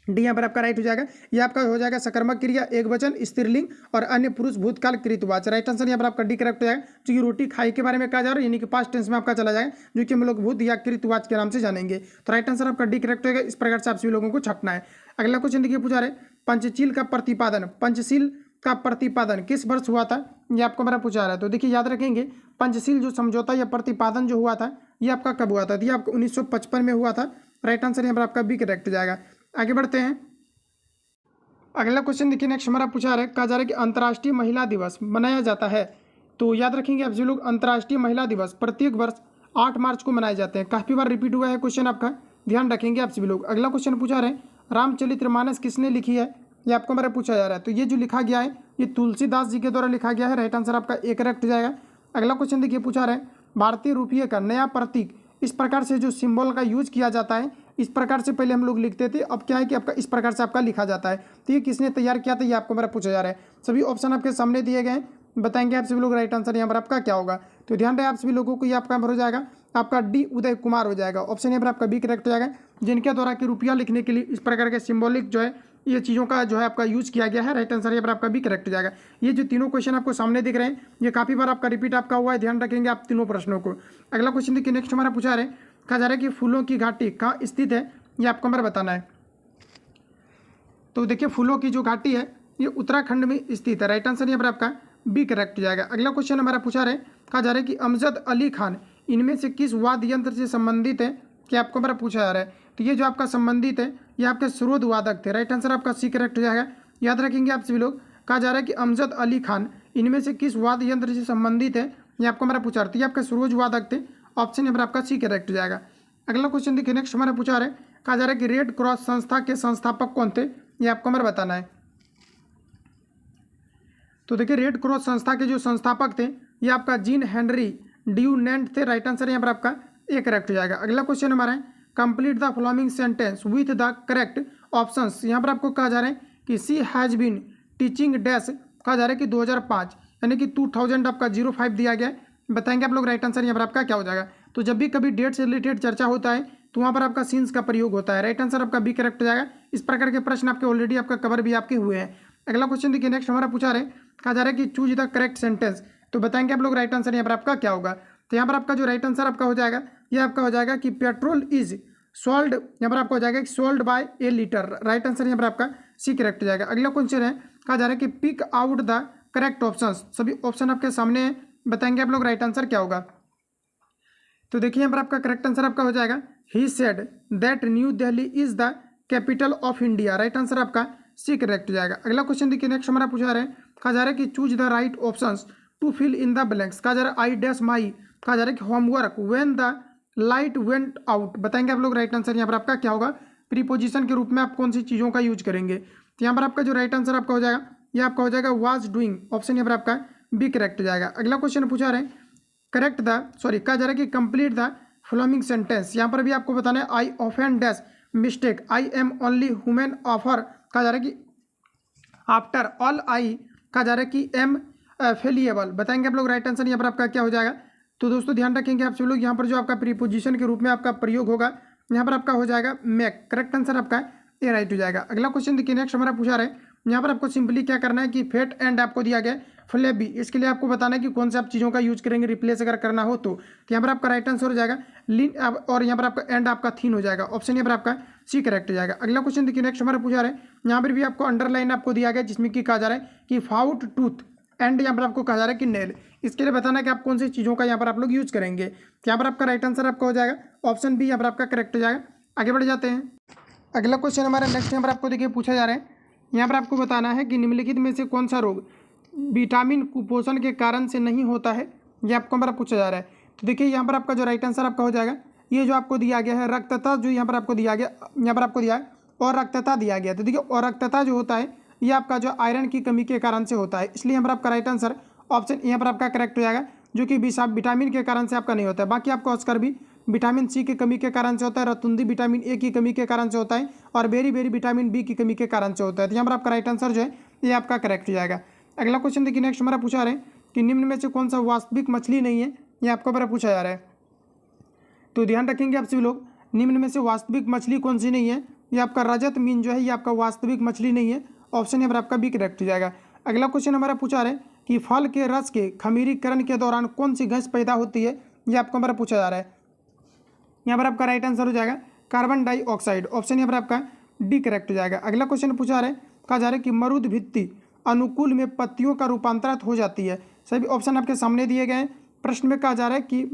डी यहाँ पर आपका राइट हो जाएगा। ये आपका हो जाएगा सकर्मक क्रिया, एक वचन, स्त्रीलिंग और अन्य पुरुष भूतकाल कृतवाच। राइट आंसर यहाँ पर आपका डी करेक्ट हो जाएगा, क्योंकि रोटी खाई के बारे में कहा जा रहा है, यानी कि पास्ट टेंस में आपका चला जाएगा, जो कि हम लोग भूत या कृतवाच के नाम से जानेंगे। तो राइट आंसर आपका डी करेक्ट होगा। इस प्रकार से आप सभी लोगों को छटना है। अगला क्वेश्चन देखिए, पूछा रहे पंचशील का प्रतिपादन, पंचशील का प्रतिपादन किस वर्ष हुआ था, ये आपको मेरा पूछा रहा है। तो देखिए, याद रखेंगे पंचशील जो समझौता या प्रतिपादन जो हुआ था ये आपका कब हुआ था, ये आपको 1955 में हुआ था। राइट आंसर यहाँ पर आपका बी करेक्ट हो जाएगा। आगे बढ़ते हैं। अगला क्वेश्चन देखिए, नेक्स्ट हमारा पूछा रहा है, कहा जा रहा है कि अंतर्राष्ट्रीय महिला दिवस मनाया जाता है। तो याद रखेंगे आप सभी लोग, अंतर्राष्ट्रीय महिला दिवस प्रत्येक वर्ष 8 मार्च को मनाए जाते हैं। काफ़ी बार रिपीट हुआ है क्वेश्चन आपका, ध्यान रखेंगे आप सभी लोग। अगला क्वेश्चन पूछा रहे, रामचरितमानस किसने लिखी है, ये आपको मेरा पूछा जा रहा है। तो ये जो लिखा गया है ये तुलसीदास जी के द्वारा लिखा गया है। राइट आंसर आपका ए करेक्ट हो जाएगा। अगला क्वेश्चन देखिए, पूछा रहे भारतीय रुपये का नया प्रतीक, इस प्रकार से जो सिंबल का यूज किया जाता है, इस प्रकार से पहले हम लोग लिखते थे, अब क्या है कि आपका इस प्रकार से आपका लिखा जाता है। तो ये किसने तैयार किया था, ये आपको मेरा पूछा जा रहा है। सभी ऑप्शन आपके सामने दिए गए हैं, बताएंगे आप सभी लोग राइट आंसर यहाँ पर आपका क्या होगा। तो ध्यान रहे आप सभी लोगों को, ये आपका हो जाएगा आपका डी उदय कुमार हो जाएगा। ऑप्शन यहाँ पर आपका बी करेक्ट हो जाएगा, जिनके द्वारा कि रुपया लिखने के लिए इस प्रकार के सिंबॉलिक जो है ये चीज़ों का जो है आपका यूज किया गया है। राइट आंसर यहाँ पर आपका भी करेक्ट हो जाएगा। ये जो तीनों क्वेश्चन आपको सामने दिख रहे हैं ये काफ़ी बार आपका रिपीट आपका हुआ है, ध्यान रखेंगे आप तीनों प्रश्नों को। अगला क्वेश्चन देखिए, नेक्स्ट हमारा पूछा रहे, कहा जा रहा है कि फूलों की घाटी कहाँ स्थित है, ये आपको हमारा बताना है। तो देखिए फूलों की जो घाटी है ये उत्तराखंड में स्थित है। राइट आंसर यहाँ पर आपका बी करेक्ट हो जाएगा। अगला क्वेश्चन हमारा पूछा रहे, कहा जा रहा है कि अमजद अली खान इनमें से किस वाद्य यंत्र से संबंधित है, कि आपको हमारा पूछा जा रहा है। तो ये जो आपका संबंधित है ये आपके श्रोत वादक थे। राइट आंसर आपका सी करेक्ट हो जाएगा। याद रखेंगे आप सभी लोग। कहा जा रहा है कि अमजद अली खान इनमें से किस वाद्य यंत्र से संबंधित है, ये आपको हमारा पूछा रहा है। ये आपके श्रोत वादक थे। ऑप्शन यहाँ पर आपका सी करेक्ट हो जाएगा। अगला क्वेश्चन देखिए, नेक्स्ट हमारा पूछा रहा है, कहा जा रहा है कि रेड क्रॉस संस्था के संस्थापक कौन थे, ये आपको हमारा बताना है। तो देखिए रेड क्रॉस संस्था के जो संस्थापक थे ये आपका जीन हेनरी ड्यूनेंट थे। राइट आंसर यहाँ पर आपका ए करेक्ट हो जाएगा। अगला क्वेश्चन हमारा है, complete the following sentence with the correct options. यहाँ पर आपको कहा जा रहा है कि सी हैज बीन टीचिंग डैश, कहा जा रहा है कि 2005 यानी कि 2000 आपका 05 दिया गया है। बताएंगे आप लोग राइट आंसर यहाँ पर आपका क्या हो जाएगा। तो जब भी कभी डेट से रिलेटेड चर्चा होता है तो वहाँ पर आपका सीन्स का प्रयोग होता है। राइट आंसर आपका बी करेक्ट हो जाएगा। इस प्रकार के प्रश्न आपके ऑलरेडी आपका कवर भी आपके हुए हैं। अगला क्वेश्चन देखिए, नेक्स्ट हमारा पूछा रहे, कहा जा रहा है कि चूज द करेक्ट सेंटेंस। तो बताएंगे आप लोग राइट आंसर यहाँ पर आपका क्या होगा। तो यहाँ पर आपका जो राइट आंसर आपका हो जाएगा ये आपका हो जाएगा कि पेट्रोल इज सोल्ड, यहाँ पर आपका हो जाएगा sold by A litre. Right answer यहाँ पर आपका सी करेक्ट हो जाएगा। अगला क्वेश्चन है, कहा जा रहा है कि pick out the correct option. सभी ऑप्शन आपके सामने हैं, बताएंगे आप लोग राइट आंसर क्या होगा। तो देखिए यहाँ पर आपका करेक्ट आंसर आपका हो जाएगा, he said that new Delhi is the capital of India. Right answer आपका सी करेक्ट हो जाएगा। अगला क्वेश्चन देखिए, नेक्स्ट हमारा पूछा रहे, कहा जा रहा है कि choose the right options to fill in the blanks. कहा जा रहा है आई डैश माई, कहा जा रहा है कि homework when the light went out. बताएंगे आप लोग राइट आंसर यहाँ पर आपका क्या होगा। प्रीपोजिशन के रूप में आप कौन सी चीज़ों का यूज करेंगे। तो यहाँ पर आपका जो राइट आंसर आपका हो जाएगा ये आपका हो जाएगा वाज डूइंग। ऑप्शन यहाँ पर आपका बी करेक्ट हो जाएगा। अगला क्वेश्चन पूछा रहे, करेक्ट द सॉरी कहा जा रहा है कि कंप्लीट द फॉलोइंग सेंटेंस। यहाँ पर भी आपको बताना है I often dash mistake I am only human offer. कहा जा रहा है कि आफ्टर ऑल आई, कहा जा रहा है कि एम फेलिएबल। बताएंगे आप लोग राइट आंसर यहाँ पर आपका क्या हो जाएगा। तो दोस्तों ध्यान रखेंगे आप सभी लोग, यहाँ पर जो आपका प्रीपोजिशन के रूप में आपका प्रयोग होगा यहाँ पर आपका हो जाएगा मैक। करेक्ट आंसर आपका ए राइट हो जाएगा। अगला क्वेश्चन देखिए, नेक्स्ट हमारा पूछा रहे, यहाँ पर आपको सिंपली क्या करना है कि फेट एंड आपको दिया गया फ्लेबी। इसके लिए आपको बताना है कि कौन से आप चीज़ों का यूज करेंगे रिप्लेस अगर करना हो तो यहाँ पर आपका राइट आंसर हो जाएगा लीन, और यहाँ पर आपका एंड आपका थीन हो जाएगा। ऑप्शन यहाँ पर आपका सी करेक्ट हो जाएगा। अगला क्वेश्चन देखिए, नेक्स्ट हमारा पूछा रहे, यहाँ पर भी आपको अंडरलाइन आपको दिया गया जिसमें कि कहा जा रहा है कि फाउट टूथ एंड यहाँ पर आपको कहा जा रहा है कि नेल। इसके लिए बताना है कि आप कौन सी चीज़ों का यहाँ पर आप लोग यूज करेंगे। तो यहाँ पर आपका राइट आंसर आपका हो जाएगा ऑप्शन बी यहाँ पर आपका करेक्ट हो जाएगा। आगे बढ़ जाते हैं। अगला क्वेश्चन हमारा नेक्स्ट यहाँ पर आपको देखिए पूछा जा रहा है, यहाँ पर आपको बताना है कि निम्नलिखित में से कौन सा रोग विटामिन कुपोषण के कारण से नहीं होता है, ये आपको हमारा पूछा जा रहा है। तो देखिए यहाँ पर आपका जो राइट आंसर आपका हो जाएगा ये जो आपको दिया गया है रक्तता, जो यहाँ पर आपको दिया गया यहाँ पर आपको दिया है और रक्तता दिया गया। तो देखिए और रक्तता जो होता है ये आपका जो आयरन की कमी के कारण से होता है, इसलिए यहाँ पर आपका राइट आंसर ऑप्शन यहाँ पर आपका करेक्ट हो जाएगा, जो कि विटामिन के कारण से आपका नहीं होता है। बाकी आपको अस्कर भी विटामिन सी की कमी के कारण से होता है, रतुंदी विटामिन ए की कमी के कारण से होता है और बेरी बेरी विटामिन बी की कमी के कारण से होता है। तो यहाँ पर आपका राइट आंसर जो है ये आपका करेक्ट हो जाएगा। अगला क्वेश्चन देखिए, नेक्स्ट हमारा पूछा रहे कि निम्न में से कौन सा वास्तविक मछली नहीं है, ये आपको हमारा पूछा जा रहा है। तो ध्यान रखेंगे आप सभी लोग, निम्न में से वास्तविक मछली कौन सी नहीं है, ये आपका रजत मीन जो है ये आपका वास्तविक मछली नहीं है। ऑप्शन यहाँ पर आपका बी करेक्ट हो जाएगा। अगला क्वेश्चन हमारा पूछा रहे कि फल के रस के खमीरीकरण के दौरान कौन सी गैस पैदा होती है, ये आपको हमारा पूछा जा रहा है। यहाँ पर आपका राइट आंसर हो जाएगा कार्बन डाइऑक्साइड। ऑप्शन यहाँ पर आपका डी करेक्ट हो जाएगा। अगला क्वेश्चन पूछा रहे, कहा जा रहा है कि मरुद भित्ति अनुकूल में पत्तियों का रूपांतरित हो जाती है। सभी ऑप्शन आपके सामने दिए गए हैं। प्रश्न में कहा जा रहा है कि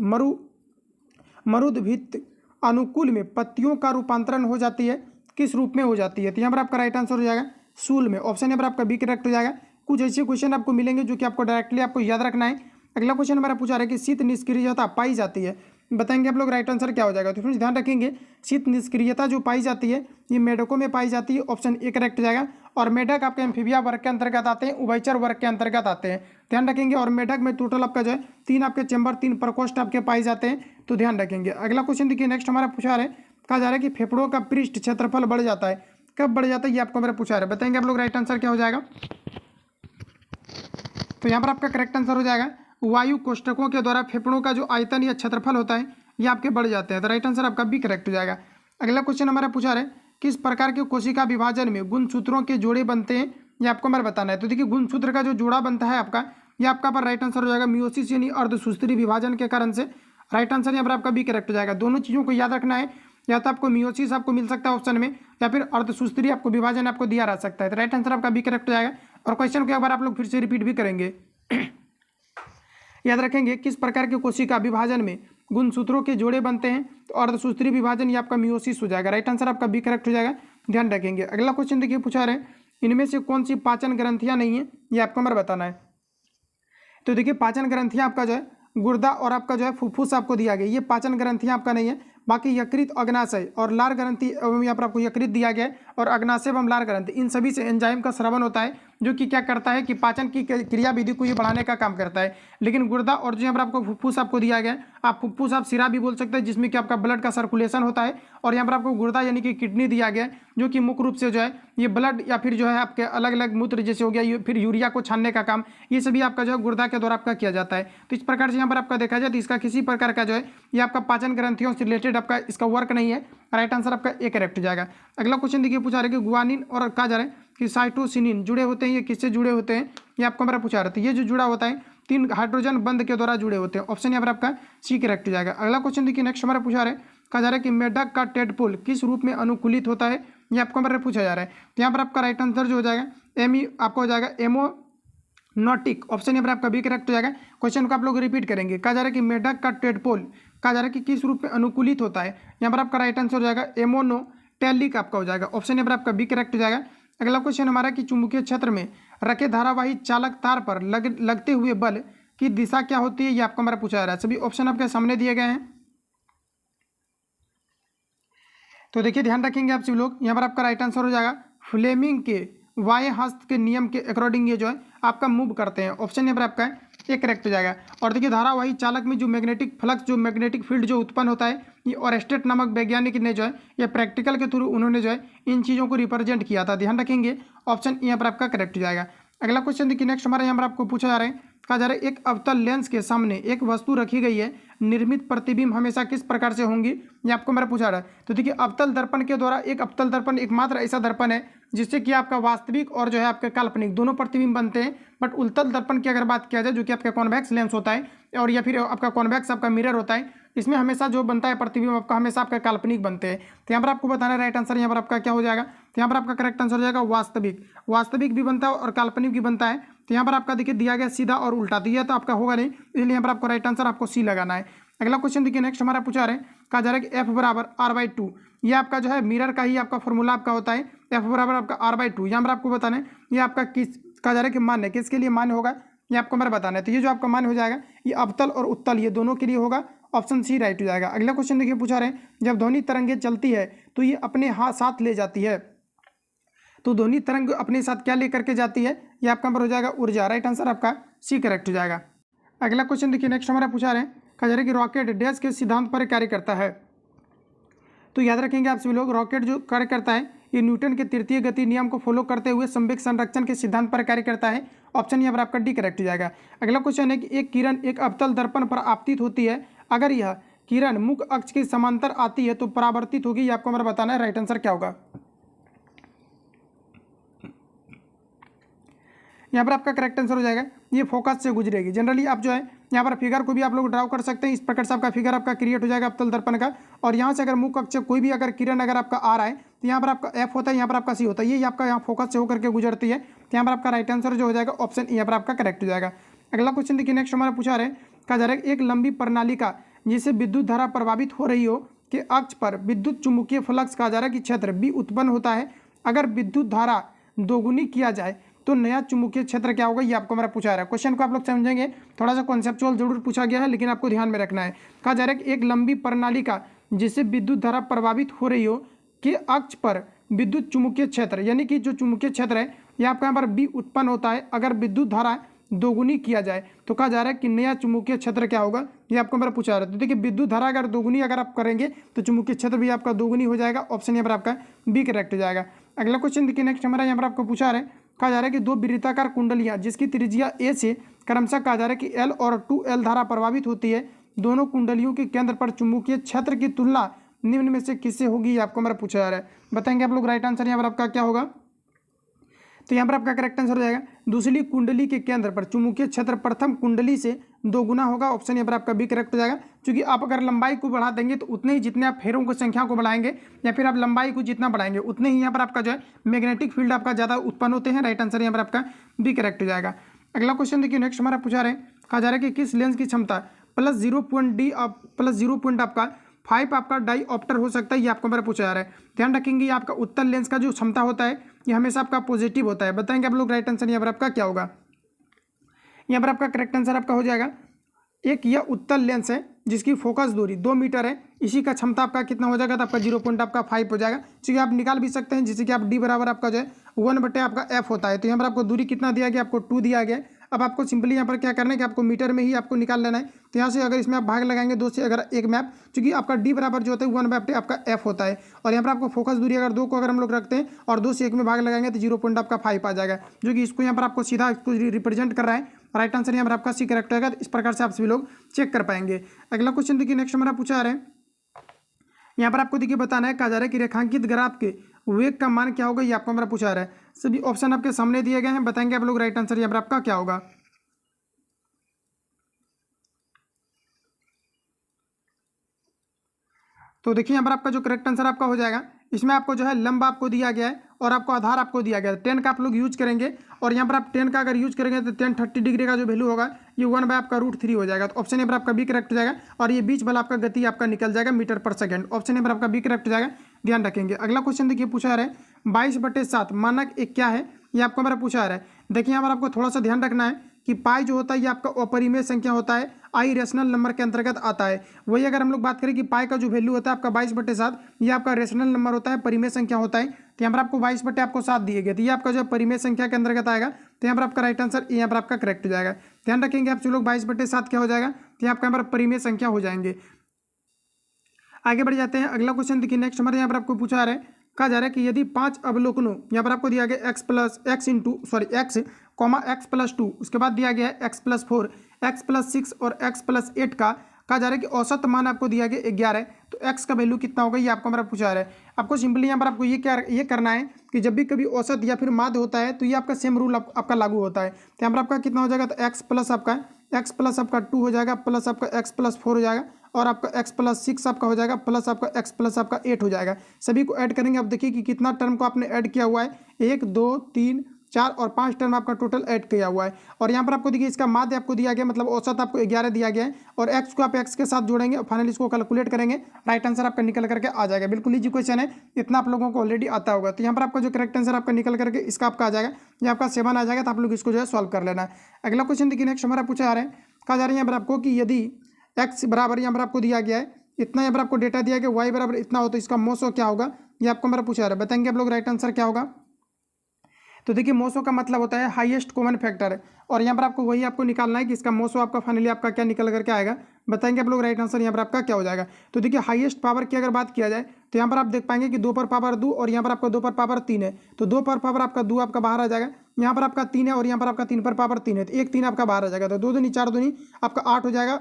मरुद भित्ति अनुकूल में पत्तियों का रूपांतरण हो जाती है, किस रूप में हो जाती है। तो यहाँ पर आपका राइट आंसर हो जाएगा सूल में। ऑप्शन यहाँ पर आपका बी करेक्ट हो जाएगा। कुछ ऐसे क्वेश्चन आपको मिलेंगे जो कि आपको डायरेक्टली आपको याद रखना है। अगला क्वेश्चन हमारा पूछा रहा है कि शीत निष्क्रियता पाई जाती है, बताएंगे आप लोग राइट आंसर क्या हो जाएगा। तो फ्रेंड्स ध्यान रखेंगे, शीत निष्क्रियता जो पाई जाती है ये मेढकों में पाई जाती है। ऑप्शन ए करेक्ट हो जाएगा। और मेढक आपके एम्फीबिया वर्ग के अंतर्गत आते हैं, उभयचर वर्ग के अंतर्गत आते हैं। ध्यान रखेंगे। और मेढक में टोटल आपका जो है 3 आपके चैम्बर 3 प्रकोष्ठ आपके पाए जाते हैं, तो ध्यान रखेंगे। अगला क्वेश्चन देखिए, नेक्स्ट हमारा पूछा रहा है, कहा जा रहा है कि फेफड़ों का पृष्ठ क्षेत्रफल बढ़ जाता है, कब बढ़ जाता है, ये आपको मेरा पूछा रहा है। बताएंगे आप लोग राइट आंसर क्या हो जाएगा। तो यहाँ पर आपका करेक्ट आंसर हो जाएगा वायु कोष्ठकों के द्वारा फेफड़ों का जो आयतन या क्षेत्रफल होता है ये आपके बढ़ जाते हैं। तो राइट आंसर आपका बी करेक्ट हो जाएगा। अगला क्वेश्चन हमारा पूछा रहा है किस प्रकार के कोशिका विभाजन में गुणसूत्रों के जोड़े बनते हैं, ये आपको हमारे बताना है। तो देखिए गुणसूत्र का जो जोड़ा बनता है आपका, ये आपका पर राइट आंसर हो जाएगा मियोसिस यानी अर्धसूत्री विभाजन के कारण से। राइट आंसर यहाँ पर आपका बी करेक्ट हो जाएगा। दोनों चीज़ों को याद रखना है, या तो आपको मियोसिस आपको मिल सकता है ऑप्शन में, या फिर अर्धसूत्री आपको विभाजन आपको दिया रह सकता है। तो राइट आंसर आपका बी करेक्ट हो जाएगा। और क्वेश्चन को एक बार आप लोग फिर से रिपीट भी करेंगे। याद रखेंगे किस प्रकार के कोशिका विभाजन में गुणसूत्रों के जोड़े बनते हैं, तो अर्धसूत्री विभाजन ये आपका मियोसिस हो जाएगा। राइट आंसर आपका बी करेक्ट हो जाएगा, ध्यान रखेंगे। अगला क्वेश्चन देखिए पूछा रहे इनमें से कौन सी पाचन ग्रंथियां नहीं है, ये आपको हमारा बताना है। तो देखिए पाचन ग्रंथियां आपका जो है गुर्दा और आपका जो है फुफ्फुस आपको दिया गया, ये पाचन ग्रंथियां आपका नहीं है। बाकी यकृत, अग्नाशय और लार ग्रंथि एवं यहाँ पर आपको यकृत दिया गया है, और अग्नाशय एवं लार ग्रंथि इन सभी से एंजाइम का स्रावन होता है, जो कि क्या करता है कि पाचन की क्रिया विधि को ये बढ़ाने का काम करता है। लेकिन गुर्दा और जो यहाँ पर आपको फुफ्फुस आपको दिया गया है, आप फुफ्फुस आप सिरा भी बोल सकते हैं, जिसमें कि आपका ब्लड का सर्कुलेशन होता है। और यहाँ पर आपको गुर्दा यानी कि किडनी दिया गया है, जो कि मुख्य रूप से जो है ये ब्लड या फिर जो है आपके अलग अलग मूत्र जैसे हो गया फिर यूरिया को छानने का काम, ये सभी आपका जो है गुर्दा के द्वारा आपका किया जाता है। तो इस प्रकार से यहाँ पर आपका देखा जाए तो इसका किसी प्रकार का जो है ये आपका पाचन ग्रंथियों से रिलेटेड आपका इसका वर्क नहीं है। राइट आंसर आपका ए करेक्ट हो जाएगा। अगला क्वेश्चन देखिए पूछा रहे कि गुआनिन और कहा जा रहा है कि साइटोसिनिन जुड़े होते हैं, ये किससे जुड़े होते हैं, ये आपको हमारा पूछा रहा था। ये जो जुड़ा होता है 3 हाइड्रोजन बंध के द्वारा जुड़े होते हैं। ऑप्शन यहाँ पर आपका सी करेक्ट हो जाएगा। अगला क्वेश्चन देखिए नेक्स्ट हमारा पूछा रहे कहा जा रहा है कि मेढक का टेडपोल किस रूप में अनुकूलित होता है, ये आपको हमारे पूछा जा रहा है। तो यहाँ पर आपका राइट आंसर जो हो जाएगा आपका हो जाएगा एमोनोटिक। ऑप्शन यहाँ पर आपका बी करेक्ट हो जाएगा। क्वेश्चन को आप लोग रिपीट करेंगे। कहा जा रहा है कि मेढक का टेडपोल कहा जा रहा है कि किस रूप में अनुकूलित होता है, यहाँ पर आपका राइट आंसर हो जाएगा एमोनोटेलिक आपका हो जाएगा। ऑप्शन यहाँ पर आपका बी करेक्ट हो जाएगा। अगला क्वेश्चन हमारा कि चुंबकीय क्षेत्र में रखे धारावाही चालक तार पर लगते हुए बल की दिशा क्या होती है, ये आपको हमारा पूछा जा रहा है। सभी ऑप्शन आपके सामने दिए गए हैं, तो देखिए ध्यान रखेंगे आप सभी लोग। यहाँ पर आपका राइट आंसर हो जाएगा फ्लेमिंग के वाय हस्त के नियम के अकॉर्डिंग ये जो है आपका मूव करते हैं। ऑप्शन यहाँ पर आपका एक करेक्ट हो जाएगा। और देखिए धारावाही चालक में जो मैग्नेटिक फ्लक्स जो मैग्नेटिक फील्ड जो उत्पन्न होता है, ये ऑरेस्टेट नामक वैज्ञानिक ने जो है ये प्रैक्टिकल के थ्रू उन्होंने जो है इन चीज़ों को रिप्रेजेंट किया था। ध्यान रखेंगे ऑप्शन यहाँ पर आपका करेक्ट हो जाएगा। अगला क्वेश्चन देखिए नेक्स्ट हमारे यहाँ पर आपको पूछा जा रहा है कहा जा रहा है एक अवतल लेंस के सामने एक वस्तु रखी गई है, निर्मित प्रतिबिंब हमेशा किस प्रकार से होंगी, ये आपको मेरा पूछा रहा है। तो देखिए अवतल दर्पण के द्वारा एक अवतल दर्पण एकमात्र ऐसा दर्पण है जिससे कि आपका वास्तविक और जो है आपका काल्पनिक दोनों प्रतिबिंब बनते हैं। बट उत्तल दर्पण की अगर बात किया जाए जो कि आपका कॉन्वेक्स लेंस होता है और या फिर आपका कॉन्वेक्स आपका मिरर होता है, इसमें हमेशा जो बनता है प्रतिबिंब आपका हमेशा आपका काल्पनिक बनते हैं। तो यहाँ पर आपको बताना है राइट आंसर यहाँ पर आपका क्या हो जाएगा। तो यहाँ पर आपका करेक्ट आंसर हो जाएगा वास्तविक भी बनता है और काल्पनिक भी बनता है। तो यहाँ पर आपका देखिए दिया गया सीधा और उल्टा, तो ये तो आपका होगा नहीं, इसलिए यहाँ पर आपको राइट आंसर आपको सी लगाना है। अगला क्वेश्चन देखिए नेक्स्ट हमारा पूछा रहे कहा जा रहा है कि एफ बराबर r/2, ये आपका जो है मिरर का ही आपका फॉर्मूला आपका होता है। एफ बराबर आपका r/2, यहाँ पर आपको बताना है ये आपका किस कहा जा रहा है कि मान्य किसके लिए मान्य होगा, ये आपको मेरा बताना है। तो ये जो आपका मान्य हो जाएगा ये अवतल और उत्तल ये दोनों के लिए होगा। ऑप्शन सी राइट हो जाएगा। अगला क्वेश्चन देखिए पूछा रहे जब ध्वनि तरंगे चलती है तो ये अपने साथ ले जाती है, तो ध्वनि तरंग अपने साथ क्या लेकर के जाती है, ये आपका नंबर हो जाएगा ऊर्जा। राइट आंसर आपका सी करेक्ट हो जाएगा। अगला क्वेश्चन देखिए नेक्स्ट हमारा पूछा रहे कहा जा रहा है कि रॉकेट डैश के सिद्धांत पर कार्य करता है। तो याद रखेंगे आप सभी लोग रॉकेट जो कार्य करता है ये न्यूटन के तृतीय गति नियम को फॉलो करते हुए संवेग संरक्षण के सिद्धांत पर कार्य करता है। ऑप्शन यहाँ पर आपका डी करेक्ट हो जाएगा। अगला क्वेश्चन है कि एक किरण एक अवतल दर्पण पर आपतित होती है, अगर यह किरण मुख्य अक्ष के समांतर आती है तो परावर्तित होगी, ये आपको हमारा बताना है। राइट आंसर क्या होगा, यहाँ पर आपका करेक्ट आंसर हो जाएगा ये फोकस से गुजरेगी। जनरली आप जो है यहाँ पर फिगर को भी आप लोग ड्राव कर सकते हैं, इस प्रकार से आपका फिगर आपका क्रिएट हो जाएगा अवतल दर्पण का। और यहाँ से अगर मुख्य अक्ष कोई भी अगर किरण अगर आपका आ रहा है तो यहाँ पर आपका एफ होता है, यहाँ पर आपका सी होता है, ये आपका यहाँ फोकस से होकर के गुजरती है। तो यहाँ पर आपका राइट आंसर जो हो जाएगा ऑप्शन यहाँ पर आपका करेक्ट हो जाएगा। अगला क्वेश्चन देखिए नेक्स्ट हमारा पूछा रहे कहा जा रहा है एक लंबी प्रणालिका जिससे विद्युत धारा प्रभावित हो रही हो के अक्ष पर विद्युत चुंबकीय फ्लक्स कहा जा रहा है कि क्षेत्र बी उत्पन्न होता है, अगर विद्युत धारा दोगुनी किया जाए तो नया चुंबकीय क्षेत्र क्या होगा, ये आपको मेरा पूछा रहा है। क्वेश्चन को आप लोग समझेंगे, थोड़ा सा कॉन्सेप्चुअल जरूर पूछा गया है लेकिन आपको ध्यान में रखना है। कहा जा रहा है कि एक लंबी प्रणालिका जिससे विद्युत धारा प्रभावित हो रही हो के अक्ष पर विद्युत चुंबकीय क्षेत्र यानी कि जो चुंबकीय क्षेत्र है ये आपका यहाँ पर बी उत्पन्न होता है, अगर विद्युत धारा दोगुनी किया जाए तो कहा जा रहा है कि नया चुंबकीय क्षेत्र क्या होगा, ये आपको मेरा पूछा रहा है। तो देखिए विद्युत धारा अगर दोगुनी अगर आप करेंगे तो चुंबकीय क्षेत्र भी आपका दोगुनी हो जाएगा। ऑप्शन यहाँ पर आपका बी करेक्ट हो जाएगा। अगला क्वेश्चन देखिए नेक्स्ट हमारा यहाँ पर आपको पूछा रहा है कहा जा रहा है कि दो वृत्ताकार कुंडलियां जिसकी त्रिज्या ए से क्रमशः कहा जा रहा है कि एल और 2L धारा प्रभावित होती है, दोनों कुंडलियों के केंद्र पर चुंबकीय क्षेत्र की तुलना निम्न में से किससे होगी, ये आपको हमारा पूछा जा रहा है। बताएंगे आप लोग राइट आंसर यहाँ पर आपका क्या होगा। तो यहाँ पर आपका करेक्ट आंसर हो जाएगा दूसरी कुंडली के केंद्र पर चुंबकीय क्षेत्र प्रथम कुंडली से 2 गुना होगा। ऑप्शन यहाँ पर आपका बी करेक्ट हो जाएगा, क्योंकि आप अगर लंबाई को बढ़ा देंगे तो उतने ही जितने आप फेरों की संख्या को बढ़ाएंगे या फिर आप लंबाई को जितना बढ़ाएंगे उतने ही यहाँ पर आपका जो है मैग्नेटिक फील्ड आपका ज़्यादा उत्पन्न होते हैं। राइट आंसर यहाँ पर आपका बी करेक्ट हो जाएगा। अगला क्वेश्चन देखिए, नेक्स्ट हमारा पूछा रहे हैं, कहा जा रहा है कि किस लेंस की क्षमता +0 आपका 5 आपका डाईऑप्टर हो सकता है, ये आपको मेरा पूछा जा रहा है। ध्यान रखेंगे आपका उत्तल लेंस का जो क्षमता होता है ये हमेशा आपका पॉजिटिव होता है। बताएंगे आप लोग राइट आंसर यहाँ पर आपका क्या होगा। यहाँ पर आपका करेक्ट आंसर आपका हो जाएगा, एक यह उत्तल लेंस है जिसकी फोकस दूरी 2 मीटर है, इसी का क्षमता आपका कितना हो जाएगा, तो आपका 0.5 हो जाएगा। क्योंकि आप निकाल भी सकते हैं, जैसे कि आप डी बराबर आपका जो है 1 आपका एफ होता है। तो यहाँ पर आपको दूरी कितना दिया गया, आपको 2 दिया गया है। अब आपको सिंपली यहाँ पर क्या करना है कि आपको मीटर में ही आपको निकाल लेना है। तो यहाँ से अगर इसमें आप भाग लगाएंगे 2 से अगर 1 मैप, क्योंकि आपका डी बराबर जो होता है 1 आपका एफ होता है। और यहाँ पर आपको फोकस दूरी अगर 2 को अगर हम लोग रखते हैं और 2 से 1 में भाग लगाएंगे तो 0.5 आ जाएगा, जो कि इसको यहाँ पर आपको सीधा इसको रिप्रेजेंट कर रहा है। राइट आंसर यहाँ पर आपका सी करेक्ट होगा। इस प्रकार से आप सभी लोग चेक कर पाएंगे। अगला क्वेश्चन देखिए, नेक्स्ट हमारा पूछा रहे हैं, यहाँ पर आपको देखिए बताना है, कहा जा रहा है कि रेखांकित ग्राफ के वेग का मान क्या होगा, ये आपको हमारा पूछा रहा है। सभी ऑप्शन आपके सामने दिए गए हैं, बताएंगे आप लोग राइट आंसर यहाँ पर आपका क्या होगा। तो देखिए यहाँ पर आपका जो करेक्ट आंसर आपका हो जाएगा, इसमें आपको जो है लंब आपको दिया गया है और आपको आधार आपको दिया गया है। 10 का आप लोग यूज करेंगे और यहाँ पर आप 10 का अगर यूज करेंगे तो 10 30 डिग्री का जो वैल्यू होगा ये 1 आपका √3 हो जाएगा। तो ऑप्शन यहाँ पर आपका बी करेक्ट हो जाएगा। और ये बीच वाला आपका गति आपका निकल जाएगा मीटर पर सेकंड। ऑप्शन यहाँ पर आपका बी करेक्ट हो जाएगा, ध्यान रखेंगे। अगला क्वेश्चन देखिए पूछा जा रहा है 22/7 मानक एक क्या है, ये आपको हमारा पूछा जा रहा है। देखिए यहाँ पर आपको थोड़ा सा ध्यान रखना है कि पाई जो होता है ये आपका अपरिमेय संख्या होता है, आई रेशनल नंबर के अंतर्गत आता है। वही अगर हम लोग बात करें कि पाई का जो वैल्यू होता है आपका 22/7 ये आपका रेशनल नंबर होता है, परिमेय संख्या होता है। तो यहाँ पर आपको 22/7 दिए गए, तो ये आपका जो परिमेय संख्या के अंतर्गत आएगा। तो यहाँ पर आपका राइट आंसर यहाँ पर आपका करेक्ट हो जाएगा। ध्यान रखेंगे आप जो लोग 22/7 क्या हो जाएगा, तो आपका यहाँ पर परिमेय संख्या हो जाएंगे। आगे बढ़ जाते हैं। अगला क्वेश्चन देखिए, नेक्स्ट हमारे यहाँ पर आपको पूछा जा रहा है, कहा जा रहा है कि यदि 5 अवलोकनों, यहाँ पर आपको दिया गया x + 2, उसके बाद दिया गया है x + 4, x + 6 और x + 8 का कहा जा रहा है कि औसत मान आपको दिया गया 11 है। तो x का वैल्यू कितना होगा, ये आपको हमारा पूछा जा रहा है। आपको सिंपली यहाँ पर आपको ये करना है कि जब भी कभी औसत या फिर माध्य होता है तो ये आपका सेम रूल आपका लागू होता है। तो यहाँ पर आपका कितना हो जाएगा, तो x प्लस आपका 2 हो जाएगा, प्लस आपका x + 4 हो जाएगा और आपका x + 6 आपका हो जाएगा, प्लस आपका x + आपका 8 हो जाएगा। सभी को ऐड करेंगे। आप देखिए कि कितना टर्म को आपने ऐड किया हुआ है, 1 2 3 4 और 5 टर्म आपका टोटल ऐड किया हुआ है। और यहाँ पर आपको देखिए इसका माध्य आपको दिया गया, मतलब औसत आपको 11 दिया गया है और x को आप x के साथ जोड़ेंगे और फाइनली इसको कैलकुलेट करेंगे, राइट आंसर आपका निकल करके आ जाएगा। बिल्कुल इजी क्वेश्चन है, इतना आप लोगों को ऑलरेडी आता होगा। तो यहाँ पर आपका जो करेक्ट आंसर आपका निकल करके इसका आपका आ जाएगा, ये आपका 7 आ जाएगा। तो आप लोग इसको जो है सॉल्व कर लेना है। अगला क्वेश्चन देखिए, नेक्स्ट हमारा पूछा जा रहा है, कहा जा रहा है यहाँ पर आपको कि यदि x बराबर यहाँ पर आपको दिया गया है इतना, यहाँ पर आपको डेटा दिया गया y बराबर इतना हो तो इसका मोसो क्या होगा, ये आपको मेरा पूछा जा रहा है। बताएंगे आप लोग राइट आंसर क्या होगा। तो देखिए मोसो का मतलब होता है हाईएस्ट कॉमन फैक्टर, और यहाँ पर आपको वही आपको निकालना है कि इसका मोसो आपका फाइनली आपका क्या निकल करके आएगा। बताएंगे आप लोग राइट आंसर यहाँ पर आपका क्या हो जाएगा। तो देखिए हाईएस्ट पावर की अगर बात किया जाए तो यहाँ पर आप देख पाएंगे कि 2 पर पावर 2 और यहाँ पर आपका 2 पर पावर 3 है। तो 2 पर पावर आपका 2 आपका बाहर आ जाएगा, यहाँ पर आपका 3 है और यहाँ पर आपका 3 पर पावर 3 है, तो 1 3 आपका बाहर आ जाएगा। तो 2 दूनी 4 दूनी आपका 8 हो जाएगा।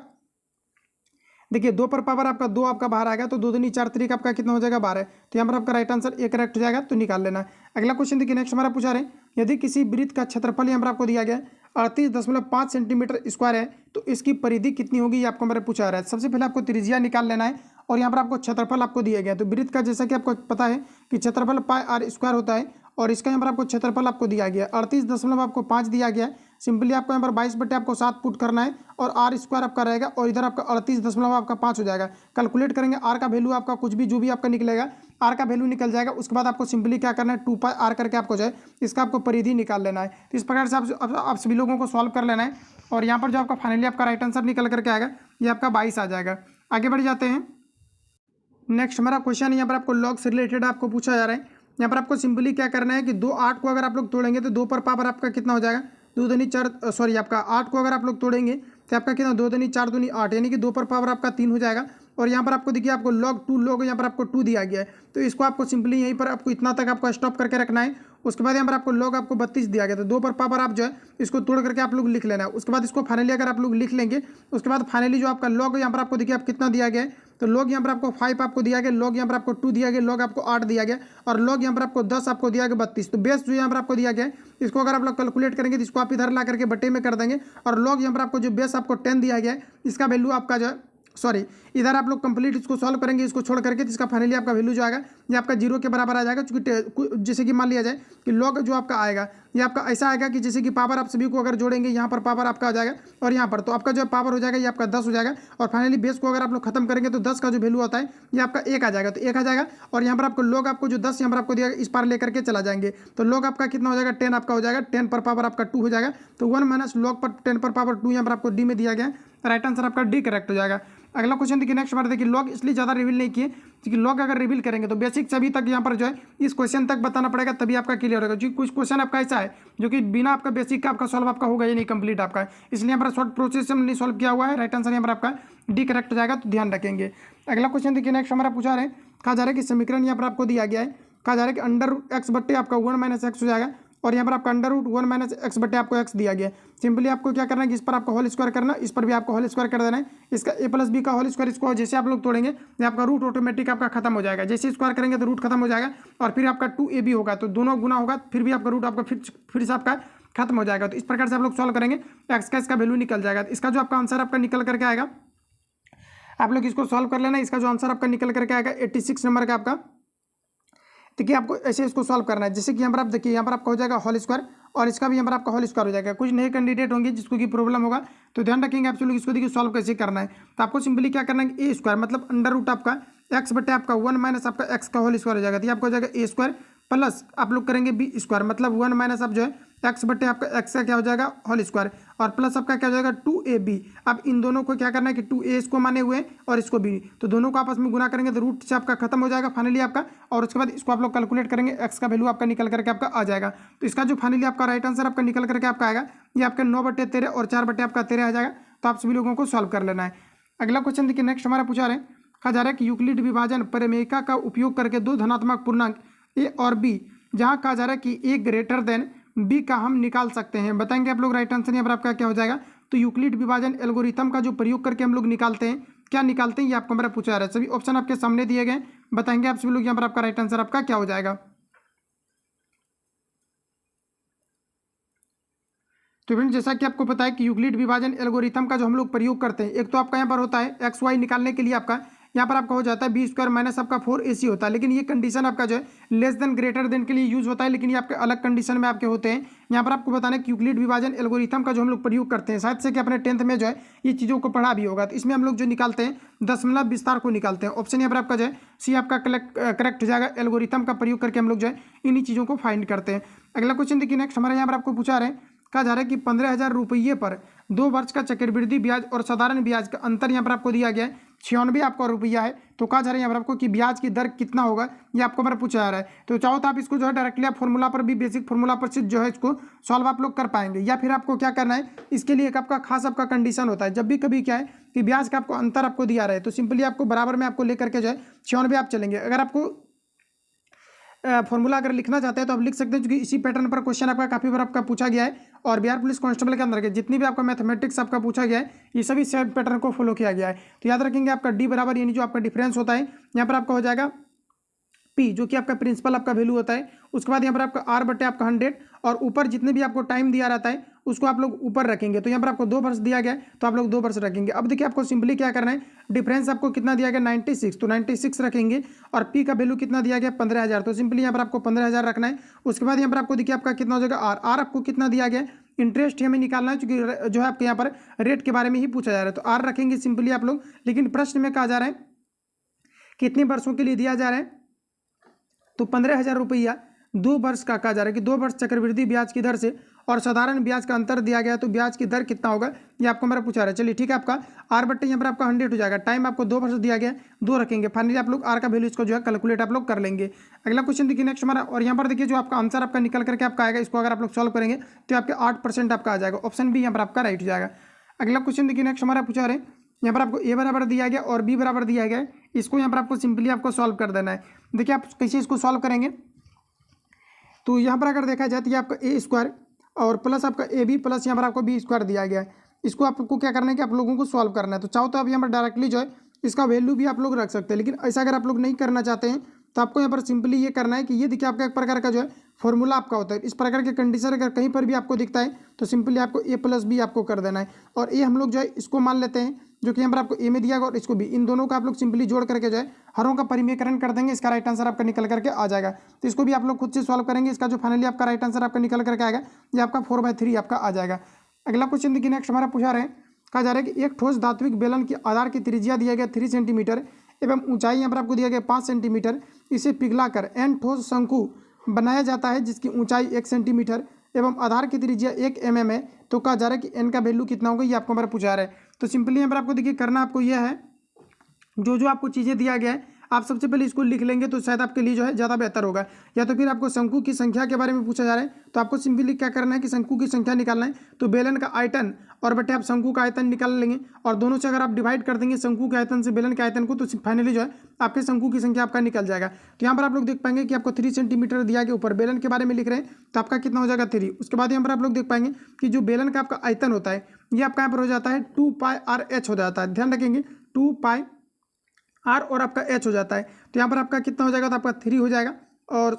देखिए 2 पर पावर आपका 2 आपका बाहर आएगा, तो 2 दूनी 4 3 आपका कितना हो जाएगा 12। तो यहाँ पर आपका राइट आंसर ए करेक्ट हो जाएगा, तो निकाल लेना। अगला क्वेश्चन देखिए, नेक्स्ट हमारा पूछा रहे हैं, यदि किसी वृत्त का क्षेत्रफल यहाँ पर आपको दिया गया 38.5 सेंटीमीटर स्क्वायर है तो इसकी परिधि कितनी होगी, ये आपको हमारे पूछा रहा है। सबसे पहले आपको त्रिज्या निकाल लेना है और यहाँ पर आपको क्षेत्रफल आपको दिया गया। तो वृत्त का जैसा कि आपको पता है कि क्षेत्रफल πr² होता है और इसका यहाँ पर आपको क्षेत्रफल आपको दिया गया 38.5 दिया गया है। सिंपली आपको यहाँ पर 22/7 पुट करना है और r² आपका रहेगा और इधर आपका 38.5 हो जाएगा। कैलकुलेट करेंगे r का वैल्यू आपका कुछ भी जो भी आपका निकलेगा r का वैल्यू निकल जाएगा। उसके बाद आपको सिंपली क्या करना है 2πr करके आपको जो है इसका आपको परिधि निकाल लेना है। तो इस प्रकार से आप सभी लोगों को सॉल्व कर लेना है और यहाँ पर जो आपका फाइनली आपका राइट आंसर निकल करके आएगा ये आपका 22 आ जाएगा। आगे बढ़ जाते हैं। नेक्स्ट हमारा क्वेश्चन यहाँ पर आपको लॉग से रिलेटेड आपको पूछा जा रहा है। यहाँ पर आपको सिंपली क्या करना है कि 2 8 को अगर आप लोग तोड़ेंगे तो 2 पर पावर आपका कितना हो जाएगा, 2 दूनी 4 सॉरी आपका 8 को अगर आप लोग तोड़ेंगे तो आपका कितना 2 दूनी 4 दूनी 8, यानी कि 2 पर पावर आपका 3 हो जाएगा। और यहाँ पर आपको देखिए आपको log यहाँ पर आपको 2 दिया गया है, तो इसको आपको सिंपली यहीं पर आपको इतना तक आपको स्टॉप करके रखना है। उसके बाद यहाँ पर आपको log आपको 32 दिया गया, तो 2 पर पावर आप जो है इसको तोड़ करके आप लोग लिख लेना है। उसके बाद इसको फाइनली अगर आप लोग लिख लेंगे उसके बाद फाइनली जो आपका log यहाँ पर आपको देखिए आप कितना दिया गया है, तो log यहाँ पर आपको 5 आपको दिया गया, log यहाँ पर आपको 2 दिया गया, log आपको 8 दिया गया और log यहाँ पर आपको 10 आपको दिया गया 32। तो बेस जो यहाँ पर आपको दिया गया है इसको अगर आप लोग कैलकुलेट करेंगे तो इसको आप इधर ला करके बटे में कर देंगे और log यहाँ पर आपको जो बेस आपको 10 दिया गया है इसका वैल्यू आपका जो है सॉरी इधर आप लोग कंप्लीट इसको सॉल्व करेंगे इसको छोड़ करके, तो इसका फाइनली आपका वैल्यू जो आएगा ये आपका 0 के बराबर आ जाएगा। क्योंकि जैसे कि मान लिया जाए कि log जो आपका आएगा ये आपका ऐसा आएगा कि जैसे कि पावर आप सभी को अगर जोड़ेंगे यहाँ पर पावर आपका आ जाएगा और यहाँ पर तो आपका जो पावर हो जाएगा ये आपका 10 हो जाएगा और फाइनली बेस को अगर आप लोग खत्म करेंगे तो 10 का जो वैल्यू होता है ये आपका 1 आ जाएगा, तो 1 आ जाएगा और यहाँ पर आपको log आपको जो 10 यहाँ पर आपको दिया इस पार लेकर के चला जाएंगे तो log आपका कितना हो जाएगा 10 आपका हो जाएगा, 10 पर पावर आपका 2 हो जाएगा। तो 1 माइनस log पर 10 पर पावर 2 यहाँ पर आपको डी में दिया गया है, राइट आंसर आपका डी करेक्ट हो जाएगा। अगला क्वेश्चन देखिए नेक्स्ट बार देखिए log इसलिए ज़्यादा रिवील नहीं किए क्योंकि log अगर रिवील करेंगे तो बेसिक सभी तक यहाँ पर जो है इस क्वेश्चन तक बताना पड़ेगा तभी आपका क्लियर होगा। क्योंकि कुछ क्वेश्चन आपका ऐसा है जो कि बिना आपका बेसिक का आपका सॉल्व आपका होगा ही नहीं कंप्लीट आपका, इसलिए यहाँ पर शॉर्ट प्रोसेस से नहीं सॉल्व किया हुआ है, राइट आंसर यहाँ पर आपका डी करेक्ट हो जाएगा, तो ध्यान रखेंगे। अगला क्वेश्चन देखिए नेक्स्ट हमारा पूछा रहे कहा जा रहा है कि समीकरण यहाँ पर आपको दिया गया है, कहा जा रहा है कि अंडर एक्स बट्टे आपका 1 माइनस एक्स हो जाएगा और यहाँ पर आपका अंडर रूट 1 माइनस एक्स बटे आपको एक्स दिया गया है। सिंपली आपको क्या करना है कि इस पर आपको होल स्क्वायर करना, इस पर भी आपको होल स्क्वायर कर देना है, इसका ए प्लस बी का होल स्क्वायर इसको जैसे आप लोग तोड़ेंगे ये आपका रूट ऑटोमेटिक आपका खत्म हो जाएगा, जैसे स्क्वायर करेंगे तो रूट खत्म हो जाएगा और फिर आपका 2ab होगा तो दोनों गुना होगा फिर भी आपका रूट आपका फिर से आपका खत्म हो जाएगा। तो इस प्रकार से आप लोग सॉल्व करेंगे एक्स का इसका वैल्यू निकल जाएगा। तो इसका जो आपका आंसर आपका निकल करके आएगा आप लोग इसको सॉल्व कर लेना, इसका जो आंसर आपका निकल करके आएगा 86 नंबर का आपका। देखिए आपको ऐसे इसको सॉल्व करना है, जैसे कि यहाँ पर आप देखिए यहाँ पर आपका हो जाएगा होल स्क्वायर और इसका भी यहाँ पर आपका होल स्क्वायर हो जाएगा। कुछ नए कैंडिडेट होंगे जिसको की प्रॉब्लम होगा तो ध्यान रखेंगे आप लोग इसको देखिए सॉल्व कैसे करना है। तो आपको सिंपली क्या करना है ए स्क्वायर मतलब अंडर रूट आपका एक्स बटे आपका 1 माइनस आपका एक्स का होल स्क्वायर हो जाएगा, तो आपका हो जाएगा ए स्क्वायर प्लस आप लोग करेंगे बी स्क्वायर मतलब 1 माइनस आप जो है एक्स बटे आपका एक्स का क्या हो जाएगा होल स्क्वायर और प्लस आपका क्या हो जाएगा 2ab। अब इन दोनों को क्या करना है कि 2a इसको माने हुए और इसको b, तो दोनों को आपस में गुना करेंगे तो रूट से आपका खत्म हो जाएगा फाइनली आपका और उसके बाद इसको आप लोग कैलकुलेट करेंगे एक्स का वैल्यू आपका निकल करके आपका आ जाएगा। तो इसका जो फाइनली आपका राइट आंसर आपका निकल करके आपका आएगा ये आपका 9/13 और 4/13 आपका 13 आ जाएगा। तो आप सभी लोगों को सॉल्व कर लेना है। अगला क्वेश्चन देखिए नेक्स्ट हमारा पूछा रहे कहा जा रहा है कि यूक्लिड विभाजन प्रमेयिका का उपयोग करके दो धनात्मक पूर्णांक ए और बी जहां कहा जा रहा है कि ए ग्रेटर देन बी का हम निकाल सकते हैं, बताएंगे आप लोग राइट आंसर यहाँ पर आपका क्या हो जाएगा। तो यूक्लिड विभाजन एल्गोरिथम का जो प्रयोग करके हम लोग निकालते हैं, क्या निकालते हैं ये आपको मेरा पूछा रहा है। सभी ऑप्शन आपके सामने दिए गए, बताएंगे आप सभी लोग यहाँ पर आपका राइट आंसर आपका क्या हो जाएगा। तो फ्रेंड जैसा कि आपको पता है कि यूक्लिड विभाजन एल्गोरिथम का जो हम लोग प्रयोग करते हैं, एक तो आपका यहाँ पर होता है एक्स वाई निकालने के लिए आपका यहाँ पर आपका हो जाता है बी स्क्वायर माइनस आपका 4ac होता है, लेकिन ये कंडीशन आपका जो है लेस देन ग्रेटर देन के लिए यूज होता है, लेकिन ये आपके अलग कंडीशन में आपके होते हैं। यहाँ पर आपको बताना है कि यूक्लिड विभाजन एल्गोरिथम का जो हम लोग प्रयोग करते हैं, शायद से कि अपने 10th में जो है ये चीज़ों को पढ़ा भी होगा। तो इसमें हम लोग जो निकालते हैं दशमलव विस्तार को निकालते हैं। ऑप्शन यहाँ पर आपका जो है सी आपका करेक्ट हो जाएगा। एल्गोरिथम का प्रयोग करके हम लोग जो है इन्हीं चीज़ों को फाइंड करते हैं। अगला क्वेश्चन देखिए नेक्स्ट हमारे यहाँ पर आपको पूछा रहे कहा जा रहा है कि 15,000 रुपये पर 2 वर्ष का चक्रवृद्धि ब्याज और साधारण ब्याज का अंतर यहाँ पर आपको दिया गया है 96 आपका रुपया है। तो कहा जा रहा है यहाँ पर आपको कि ब्याज की दर कितना होगा ये आपको हमारा पूछा जा रहा है। तो चाहो तो आप इसको जो है डायरेक्टली आप फॉर्मूला पर भी बेसिक फॉर्मूला पर से जो है इसको सॉल्व आप लोग कर पाएंगे, या फिर आपको क्या करना है इसके लिए एक आपका खास आपका कंडीशन होता है। जब भी कभी क्या है कि ब्याज का आपको अंतर आपको दिया रहा है तो सिंपली आपको बराबर में आपको लेकर के जो है 96 आप चलेंगे। अगर आपको फॉर्मूला अगर लिखना चाहते हैं तो आप लिख सकते हैं, क्योंकि इसी पैटर्न पर क्वेश्चन आपका काफ़ी बार आपका पूछा गया है और बिहार पुलिस कांस्टेबल के अंदर के जितनी भी आपका मैथमेटिक्स आपका पूछा गया है ये सभी सेम पैटर्न को फॉलो किया गया है। तो याद रखेंगे आपका डी बराबर यानी जो आपका डिफरेंस होता है यहाँ पर आपका हो जाएगा पी जो कि आपका प्रिंसिपल आपका वैल्यू होता है। उसके बाद यहाँ पर आपका आर बटे आपका 100 और ऊपर जितने भी आपको टाइम दिया रहता है उसको आप लोग ऊपर रखेंगे। तो यहाँ पर आपको 2 वर्ष दिया गया है तो आप लोग 2 वर्ष रखेंगे। अब देखिए आपको सिंपली क्या करना है, डिफरेंस आपको कितना दिया गया 96, तो 96 रखेंगे और पी का वैल्यू कितना दिया गया 15,000, तो सिंपली यहाँ पर आपको 15,000 रखना है। उसके बाद यहाँ पर आपको देखिए आपका कितना हो जाएगा आर आपको कितना दिया गया, इंटरेस्ट हमें निकालना है क्योंकि जो है आपके यहाँ पर रेट के बारे में ही पूछा जा रहा है। तो आर रखेंगे सिंपली आप लोग, लेकिन प्रश्न में कहा जा रहा है कितने वर्षों के लिए दिया जा रहा है, तो 15,000 रुपया 2 वर्ष का कहा जा रहा है कि 2 वर्ष चक्रवृद्धि ब्याज की दर से और साधारण ब्याज का अंतर दिया गया, तो ब्याज की दर कितना होगा ये आपको मेरा पूछा रहा है। चलिए ठीक है, आपका आर बट्टे यहाँ पर आपका 100 हो जाएगा, टाइम आपको 2 वर्ष दिया गया 2 रखेंगे। फाइनली आप लोग आर का वैल्यू इसको जो है कैलकुलेट आप लोग कर लेंगे। अगला क्वेश्चन देखिए नेक्स्ट हमारा, और यहाँ पर देखिए जो आपका आंसर आपका निकल करके आपका आएगा, इसको अगर आप लोग सॉल्व करेंगे तो आपके 8% आपका आ जाएगा। ऑप्शन बी यहाँ पर आपका राइट हो जाएगा। अगला क्वेश्चन देखिए नेक्स्ट हमारा पूछा रहे यहाँ पर आपको ए बराबर दिया गया और बी बराबर दिया गया है, इसको यहाँ पर आपको सिंपली आपको सॉल्व कर देना है। देखिए आप कैसे इसको सॉल्व करेंगे, तो यहाँ पर अगर देखा जाए तो ये आपका ए स्क्वायर और प्लस आपका ए बी प्लस यहाँ पर आपको बी स्क्वायर दिया गया है। इसको आपको क्या करना है कि आप लोगों को सॉल्व करना है। तो चाहो तो आप यहाँ पर डायरेक्टली जो है इसका वैल्यू भी आप लोग रख सकते हैं। लेकिन ऐसा अगर आप लोग नहीं करना चाहते हैं तो आपको यहाँ पर सिंपली ये करना है कि ये देखिए आपका एक प्रकार का जो है फॉर्मूला आपका होता है। इस प्रकार के कंडीशन अगर कहीं पर भी आपको दिखता है तो सिंपली आपको ए प्लस बी आपको कर देना है। और ये हम लोग जो है इसको मान लेते हैं, जो कि यहाँ पर आपको ए में दिया गया और इसको भी, इन दोनों का आप लोग सिंपली जोड़ करके जो है हरों का परिमेयकरण कर देंगे। इसका राइट आंसर आपका निकल करके आ जाएगा। तो इसको भी आप लोग खुद से सॉल्व करेंगे। इसका जो फाइनली आपका राइट आंसर आपका निकल करके आएगा ये आपका 4/3 आपका आ जाएगा। अगला क्वेश्चन देखिए, नेक्स्ट हमारा पूछा रहे हैं, कहा जा रहा है कि एक ठोस धात्विक बेलन की आधार की त्रिज्या दिया गया 3 सेंटीमीटर एवं ऊंचाई यहाँ पर आपको दिया गया 5 सेंटीमीटर। इसे पिघलाकर एन ठोस शंकु बनाया जाता है जिसकी ऊंचाई 1 सेंटीमीटर एवं आधार की त्रिज्या 1 mm है। तो कहा जा रहा है कि एन का वैल्यू कितना होगा, ये आपको हमारा पूछा रहा है। तो सिंपली यहाँ पर आपको देखिए करना आपको यह है, जो आपको चीज़ें दिया गया है आप सबसे पहले इसको लिख लेंगे तो शायद आपके लिए जो है ज़्यादा बेहतर होगा। या तो फिर आपको शंकु की संख्या के बारे में पूछा जा रहा है तो आपको सिंपली क्या करना है कि शंकु की संख्या निकालना है। तो बेलन का आयतन और बटे आप शंकु का आयतन निकाल लेंगे और दोनों से अगर आप डिवाइड कर देंगे शंकु के आयतन से बेलन के आयतन को तो फाइनली जो है आपके शंकु की संख्या आपका निकल जाएगा। तो यहाँ पर आप लोग देख पाएंगे कि आपको 3 सेंटीमीटर दिया गया, ऊपर बेलन के बारे में लिख रहे हैं तो आपका कितना हो जाएगा 3। उसके बाद यहाँ पर आप लोग देख पाएंगे कि जो बेलन का आपका आयतन होता है ये आपका यहाँ पर हो जाता है 2πr/h हो जाता है। ध्यान रखेंगे 2πr और आपका h हो जाता है। तो यहाँ पर आपका कितना हो जाएगा, तो आपका 3 हो जाएगा। और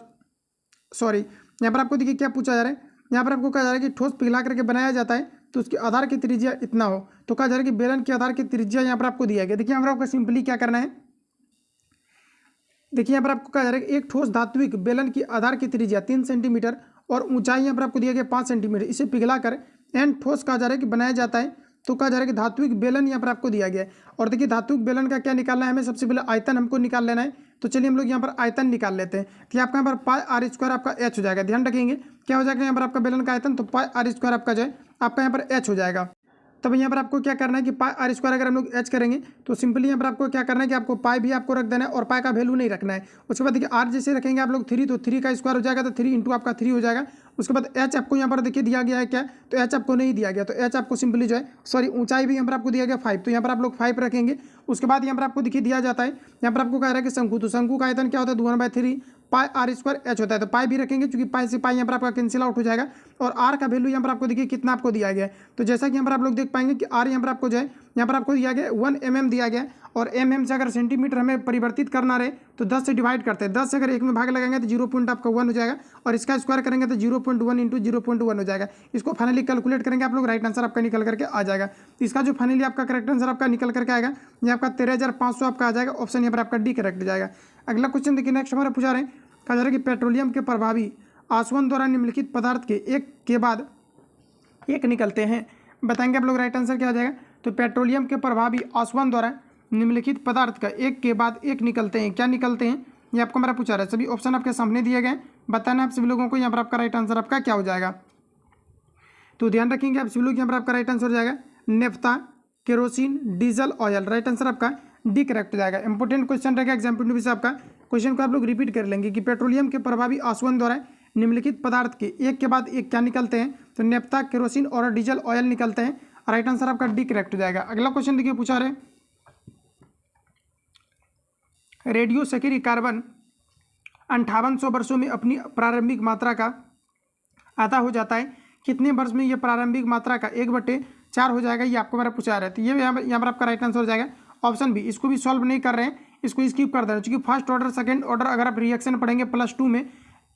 सॉरी यहाँ पर आपको देखिए क्या पूछा जा रहा है, यहाँ पर आपको कहा जा रहा है कि ठोस पिघला करके बनाया जाता है तो उसके आधार की त्रिज्या इतना हो। तो कहा जा रहा है कि बेलन के आधार की त्रिज्या यहाँ पर आपको दिया गया। देखिए यहाँ पर आपको सिंपली क्या करना है, देखिए यहाँ पर आपको कहा जा रहा है कि एक ठोस धात्विक बेलन की आधार की त्रिज्या 3 सेंटीमीटर और ऊंचाई यहाँ पर आपको दिया गया 5 सेंटीमीटर। इसे पिघलाकर एन ठोस कहा जा रहा है कि बनाया जाता है। तो कहा जा रहा है कि धात्विक बेलन यहाँ पर आपको दिया गया है। और देखिए धात्विक बेलन का क्या निकालना है हमें, सबसे पहले आयतन हमको निकाल लेना है। तो चलिए हम लोग यहाँ पर आयतन निकाल लेते हैं। तो आपका यहाँ पर πr² आपका h हो जाएगा। ध्यान रखेंगे क्या हो जाएगा यहाँ पर आपका बेलन का आयतन, तो πr² आपका जो है आपका यहाँ पर h हो जाएगा। तब यहाँ पर आपको क्या करना है कि πr² अगर हम लोग h करेंगे तो सिंपली यहाँ पर आपको क्या करना है कि आपको पाई भी आपको रख देना है और पाई का वैल्यू नहीं रखना है। उसके बाद देखिए r जैसे रखेंगे आप लोग 3 तो 3 का स्क्वायर हो जाएगा, तो 3 इंटू आपका 3 हो जाएगा। उसके बाद h आपको यहाँ पर देखिए दिया गया है क्या, तो h आपको नहीं दिया गया। तो h आपको सिंपली जो है सॉरी ऊंचाई भी यहाँ पर आपको दिया गया 5, तो यहाँ पर आप लोग 5 रखेंगे। उसके बाद यहाँ पर आपको देखिए दिया जाता है, यहाँ पर आपको कह रहा है कि शंकु, तो शंकु का आयतन क्या होता है 2/3 πr² h होता है। तो पाई भी रखेंगे क्योंकि पाई से पाई यहाँ पर आपका कैंसिल आउट हो जाएगा। और r का वैल्यू यहाँ पर आपको देखिए कितना आपको दिया गया है। तो जैसा कि यहाँ पर आप लोग देख पाएंगे कि r यहाँ पर आपको जो है यहाँ पर आपको दिया गया 1 mm दिया गया। और mm से अगर सेंटीमीटर हमें परिवर्तित करना रहे तो 10 से डिवाइड करते हैं। 10 से अगर 1 में भाग लगाएंगे तो 0 आपका 1 हो जाएगा और इसका स्क्वायर करेंगे तो 0.1 इंटू 0.1 हो जाएगा। इसको फाइनली कैलकुलेट करेंगे आप लोग, राइट आंसर आपका निकल करके आ जाएगा। इसका जो फाइनली आपका करेक्ट आंसर आपका निकल करके आएगा ये आपका 13,500 आपका आ जाएगा। ऑप्शन यहाँ पर आपका डी करेक्ट हो जाएगा। अगला क्वेश्चन देखिए, नेक्स्ट हमारा पूछा रहे हैं, कहा जा रहा है कि पेट्रोलियम के प्रभावी आसवन द्वारा निम्नलिखित पदार्थ के एक के बाद एक निकलते हैं। बताएंगे आप लोग राइट आंसर क्या हो जाएगा। तो पेट्रोलियम के प्रभावी आसवन द्वारा निम्नलिखित पदार्थ का एक के बाद एक निकलते हैं। क्या निकलते हैं ये आपको मेरा पूछा रहा है। सभी ऑप्शन आपके सामने दिए गए, बताना आप सभी लोगों को यहाँ पर आपका राइट आंसर आपका क्या हो जाएगा। तो ध्यान रखेंगे आप सभी लोग, यहाँ पर आपका राइट आंसर हो जाएगा naphtha, kerosene, diesel, oil. Right answer आपका डी करेक्ट हो जाएगा। इंपॉर्टेंट क्वेश्चन रहेगा एग्जाम पॉइंट ऑफ व्यू से आपका। क्वेश्चन को आप लोग रिपीट कर लेंगे कि पेट्रोलियम के प्रभावी आसवन द्वारा निम्नलिखित पदार्थ के एक के बाद एक क्या निकलते हैं। तो नेफ्ता, केरोसिन और डीजल, ऑयल निकलते हैं। राइट आंसर आपका डी करेक्ट हो जाएगा। अगला क्वेश्चन देखिए पूछा रहे, रेडियो सक्रिय कार्बन 5800 वर्षों में अपनी प्रारंभिक मात्रा का आधा हो जाता है। कितने वर्ष में यह प्रारंभिक मात्रा का 1/4 हो जाएगा, ये आपको मेरा पूछा रहा है। तो ये यहाँ पर आपका राइट आंसर हो जाएगा ऑप्शन बी। इसको भी सॉल्व नहीं कर रहे हैं, इसको स्किप कर दे रहे हैं क्योंकि फर्स्ट ऑर्डर सेकंड ऑर्डर अगर आप रिएक्शन पढ़ेंगे +2 में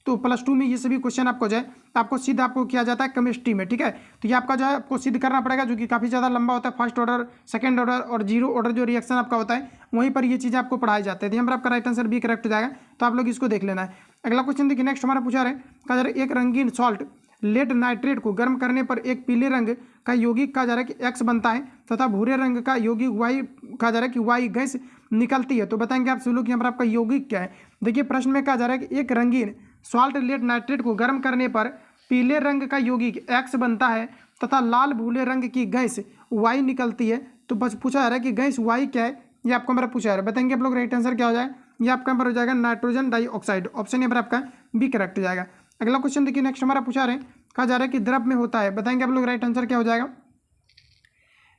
तो +2 में ये सभी क्वेश्चन आपको जो है आपको सिद्ध आपको किया जाता है केमिस्ट्री में, ठीक है। तो ये आपका जो है आपको सिद्ध करना पड़ेगा जो कि काफ़ी ज़्यादा लंबा होता है। फर्स्ट ऑर्डर, सेकंड ऑर्डर और 0 ऑर्डर जो रिएक्शन आपका होता है वहीं पर ये चीज़ें आपको पढ़ाई जाती है। तो यहाँ पर आपका राइट आंसर बी करेक्ट हो जाएगा। तो आप लोग इसको देख लेना है। अगला क्वेश्चन देखिए, नेक्स्ट हमारा पूछा रहे, कहा जा रहा है एक रंगीन सॉल्ट लेड नाइट्रेट को गर्म करने पर एक पीले रंग का यौगिक कहा जा रहा है कि X बनता है तथा भूरे रंग का यौगिक Y कहा जा रहा है कि Y गैस निकलती है। तो बताएंगे आप सभी लोग यहाँ पर आपका यौगिक क्या है। देखिए प्रश्न में कहा जा रहा है कि एक रंगीन सॉल्ट लेड नाइट्रेट को गर्म करने पर पीले रंग का यौगिक X बनता है तथा लाल भूरे रंग की गैस Y निकलती है। तो बस पूछा जा रहा है कि गैस Y क्या है, ये आपको मेरा पूछा जा रहा है। बताएंगे आप लोग राइट आंसर क्या हो जाए, ये आपका यहाँ पर हो जाएगा नाइट्रोजन डाइऑक्साइड। ऑप्शन यहाँ पर आपका बी करेक्ट हो जाएगा। अगला क्वेश्चन देखिए, नेक्स्ट हमारा पूछा रहे, कहा जा रहा है कि द्रव में होता है। बताएंगे आप लोग राइट आंसर क्या हो जाएगा।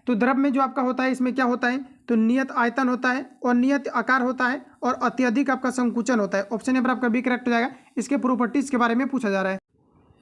तो द्रव में जो आपका होता है इसमें क्या होता है, तो नियत आयतन होता है और नियत आकार होता है और अत्यधिक आपका संकुचन होता है। ऑप्शन यहाँ पर आपका बी करेक्ट हो जाएगा। इसके प्रॉपर्टीज के बारे में पूछा जा रहा है।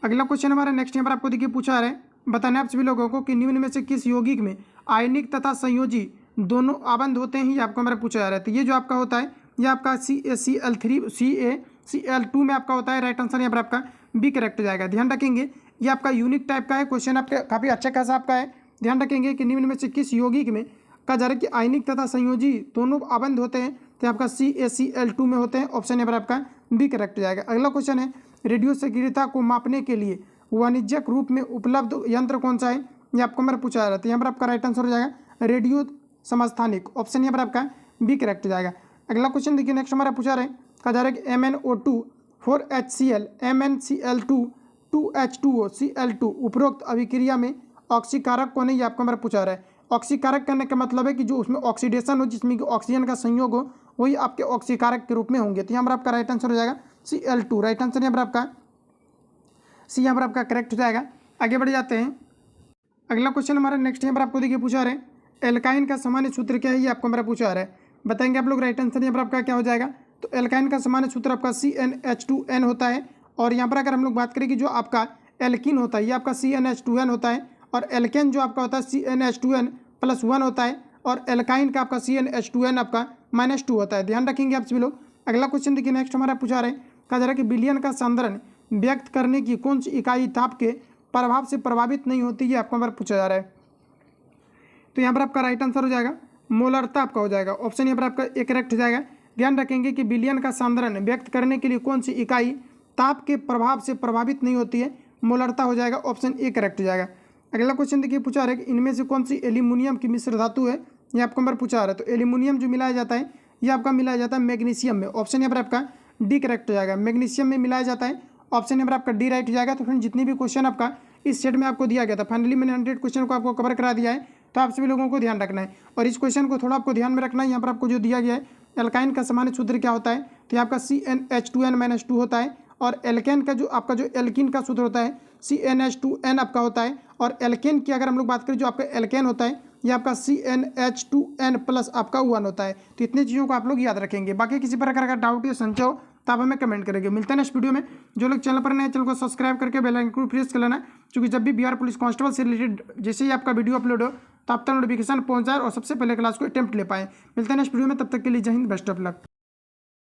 अगला क्वेश्चन हमारा नेक्स्ट यहाँ पर आपको देखिए पूछा रहा है, बताना आप सभी लोगों को कि निम्न में से किस यौगिक में आयनिक तथा संयोजी दोनों आबंध होते हैं, ये आपको हमारा पूछा जा रहा है। तो ये जो आपका होता है ये आपका CaCl2 में आपका होता है। राइट आंसर यहाँ पर आपका बी करेक्ट हो जाएगा। ध्यान रखेंगे ये आपका यूनिक टाइप का है क्वेश्चन, आपका काफ़ी अच्छा खासा आपका है। ध्यान रखेंगे कि निम्न में से किस यौगिक में कहा जा रहा है कि आयनिक तथा संयोजी दोनों आबंध होते हैं, तो आपका CaCl2 में होते हैं। ऑप्शन यहाँ पर आपका बी करेक्ट हो जाएगा। अगला क्वेश्चन है रेडियो सक्रियता को मापने के लिए वाणिज्यिक रूप में उपलब्ध यंत्र कौन सा है, ये आपको हमारा पूछा जा रहा है। यहाँ पर आपका राइट आंसर हो जाएगा रेडियो समस्थानिक। ऑप्शन यहाँ पर आपका बी करेक्ट हो जाएगा। अगला क्वेश्चन देखिए नेक्स्ट हमारा पूछा रहा है, कहा जा रहा है कि MnO2 4HCl MnCl2 2H2O Cl2 उपरोक्त अभिक्रिया में ऑक्सीकारक कौन है, ये आपको हमारा पूछा रहा है। ऑक्सीकारक करने का मतलब है कि जो उसमें ऑक्सीडेशन हो, जिसमें कि ऑक्सीजन का संयोग हो, वही आपके ऑक्सीकारक के रूप में होंगे। तो यहाँ पर आपका राइट आंसर हो जाएगा Cl2। राइट आंसर यहाँ पर आपका सी यहाँ पर आपका करेक्ट हो जाएगा। आगे बढ़ जाते हैं। अगला क्वेश्चन हमारा नेक्स्ट यहाँ पर आपको देखिए पूछा रहे एल्काइन का सामान्य सूत्र क्या है, ये आपको हमारा पूछा रहा है। बताएंगे आप लोग। राइट आंसर यहाँ पर आपका क्या हो जाएगा, तो एल्काइन का सामान्य सूत्र आपका CnH2n होता है। और यहाँ पर अगर हम लोग बात करें कि जो आपका एल्किन होता है ये आपका CnH2n होता है, और एल्केन जो आपका होता है CnH2n+1 होता है, और एल्काइन का आपका CnH2n आपका -2 होता है। ध्यान रखेंगे आप सभी लोग। अगला क्वेश्चन देखिए नेक्स्ट हमारा पूछा रहे, कहा जा रहा है कि विलयन का सांद्रण व्यक्त करने की कौन सी इकाई ताप के प्रभाव से प्रभावित नहीं होती, ये आपको हमारा पूछा जा रहा है। तो यहाँ पर आपका राइट आंसर हो जाएगा मोलरता आपका हो जाएगा। ऑप्शन यहाँ पर आपका एक करेक्ट हो जाएगा। ध्यान रखेंगे कि विलयन का सांद्रण व्यक्त करने के लिए कौन सी इकाई ताप के प्रभाव से प्रभावित नहीं होती है, मोलरता हो जाएगा। ऑप्शन ए करेक्ट हो जाएगा। अगला क्वेश्चन देखिए पूछा रहा है कि इनमें से कौन सी एल्यूमिनियम की मिश्र धातु है, ये आपको हमारा पूछा रहा है। तो एल्यूमिनियम जो मिलाया जाता है ये आपका मिलाया जाता है मैग्नीशियम में। ऑप्शन यहाँ पर आपका डी करेक्ट हो जाएगा। मैग्नीशियम में मिलाया जाता है। ऑप्शन यहाँ पर आपका डी राइट हो जाएगा। तो फ्रेंड जितनी भी क्वेश्चन आपका इस सेट में आपको दिया गया था, फाइनली मैंने 100 क्वेश्चन को आपको कवर करा दिया है। तो आप सभी लोगों को ध्यान रखना है, और इस क्वेश्चन को थोड़ा आपको ध्यान में रखना है। यहाँ पर आपको जो दिया गया है एल्काइन का सामान्य सूत्र क्या होता है, तो ये आपका CnH2n-2 होता है। और एल्केन का जो आपका जो एल्किन का सूत्र होता है CnH2n आपका होता है। और एल्केन की अगर हम लोग बात करें जो आपका एल्केन होता है ये आपका CnH2n+ आपका 1 होता है। तो इतनी चीज़ों को आप लोग याद रखेंगे। बाकी किसी प्रकार का डाउट या संशय हो तो आप हमें कमेंट करेंगे। मिलते हैं नेक्स्ट वीडियो में। जो लोग चैनल पर नए चैनल को सब्सक्राइब करके बेल आइकन को प्रेस कर लेना, क्योंकि जब भी बिहार पुलिस कांस्टेबल से रिलेटेड जैसे ही आपका वीडियो अपलोड हो तो आप तक नोटिफिकेशन पहुंच जाए और सबसे पहले क्लास को अटेम्प्ट ले पाए। मिलते हैं नेक्स्ट वीडियो में, तब तक के लिए जय हिंद, बेस्ट ऑफ लक।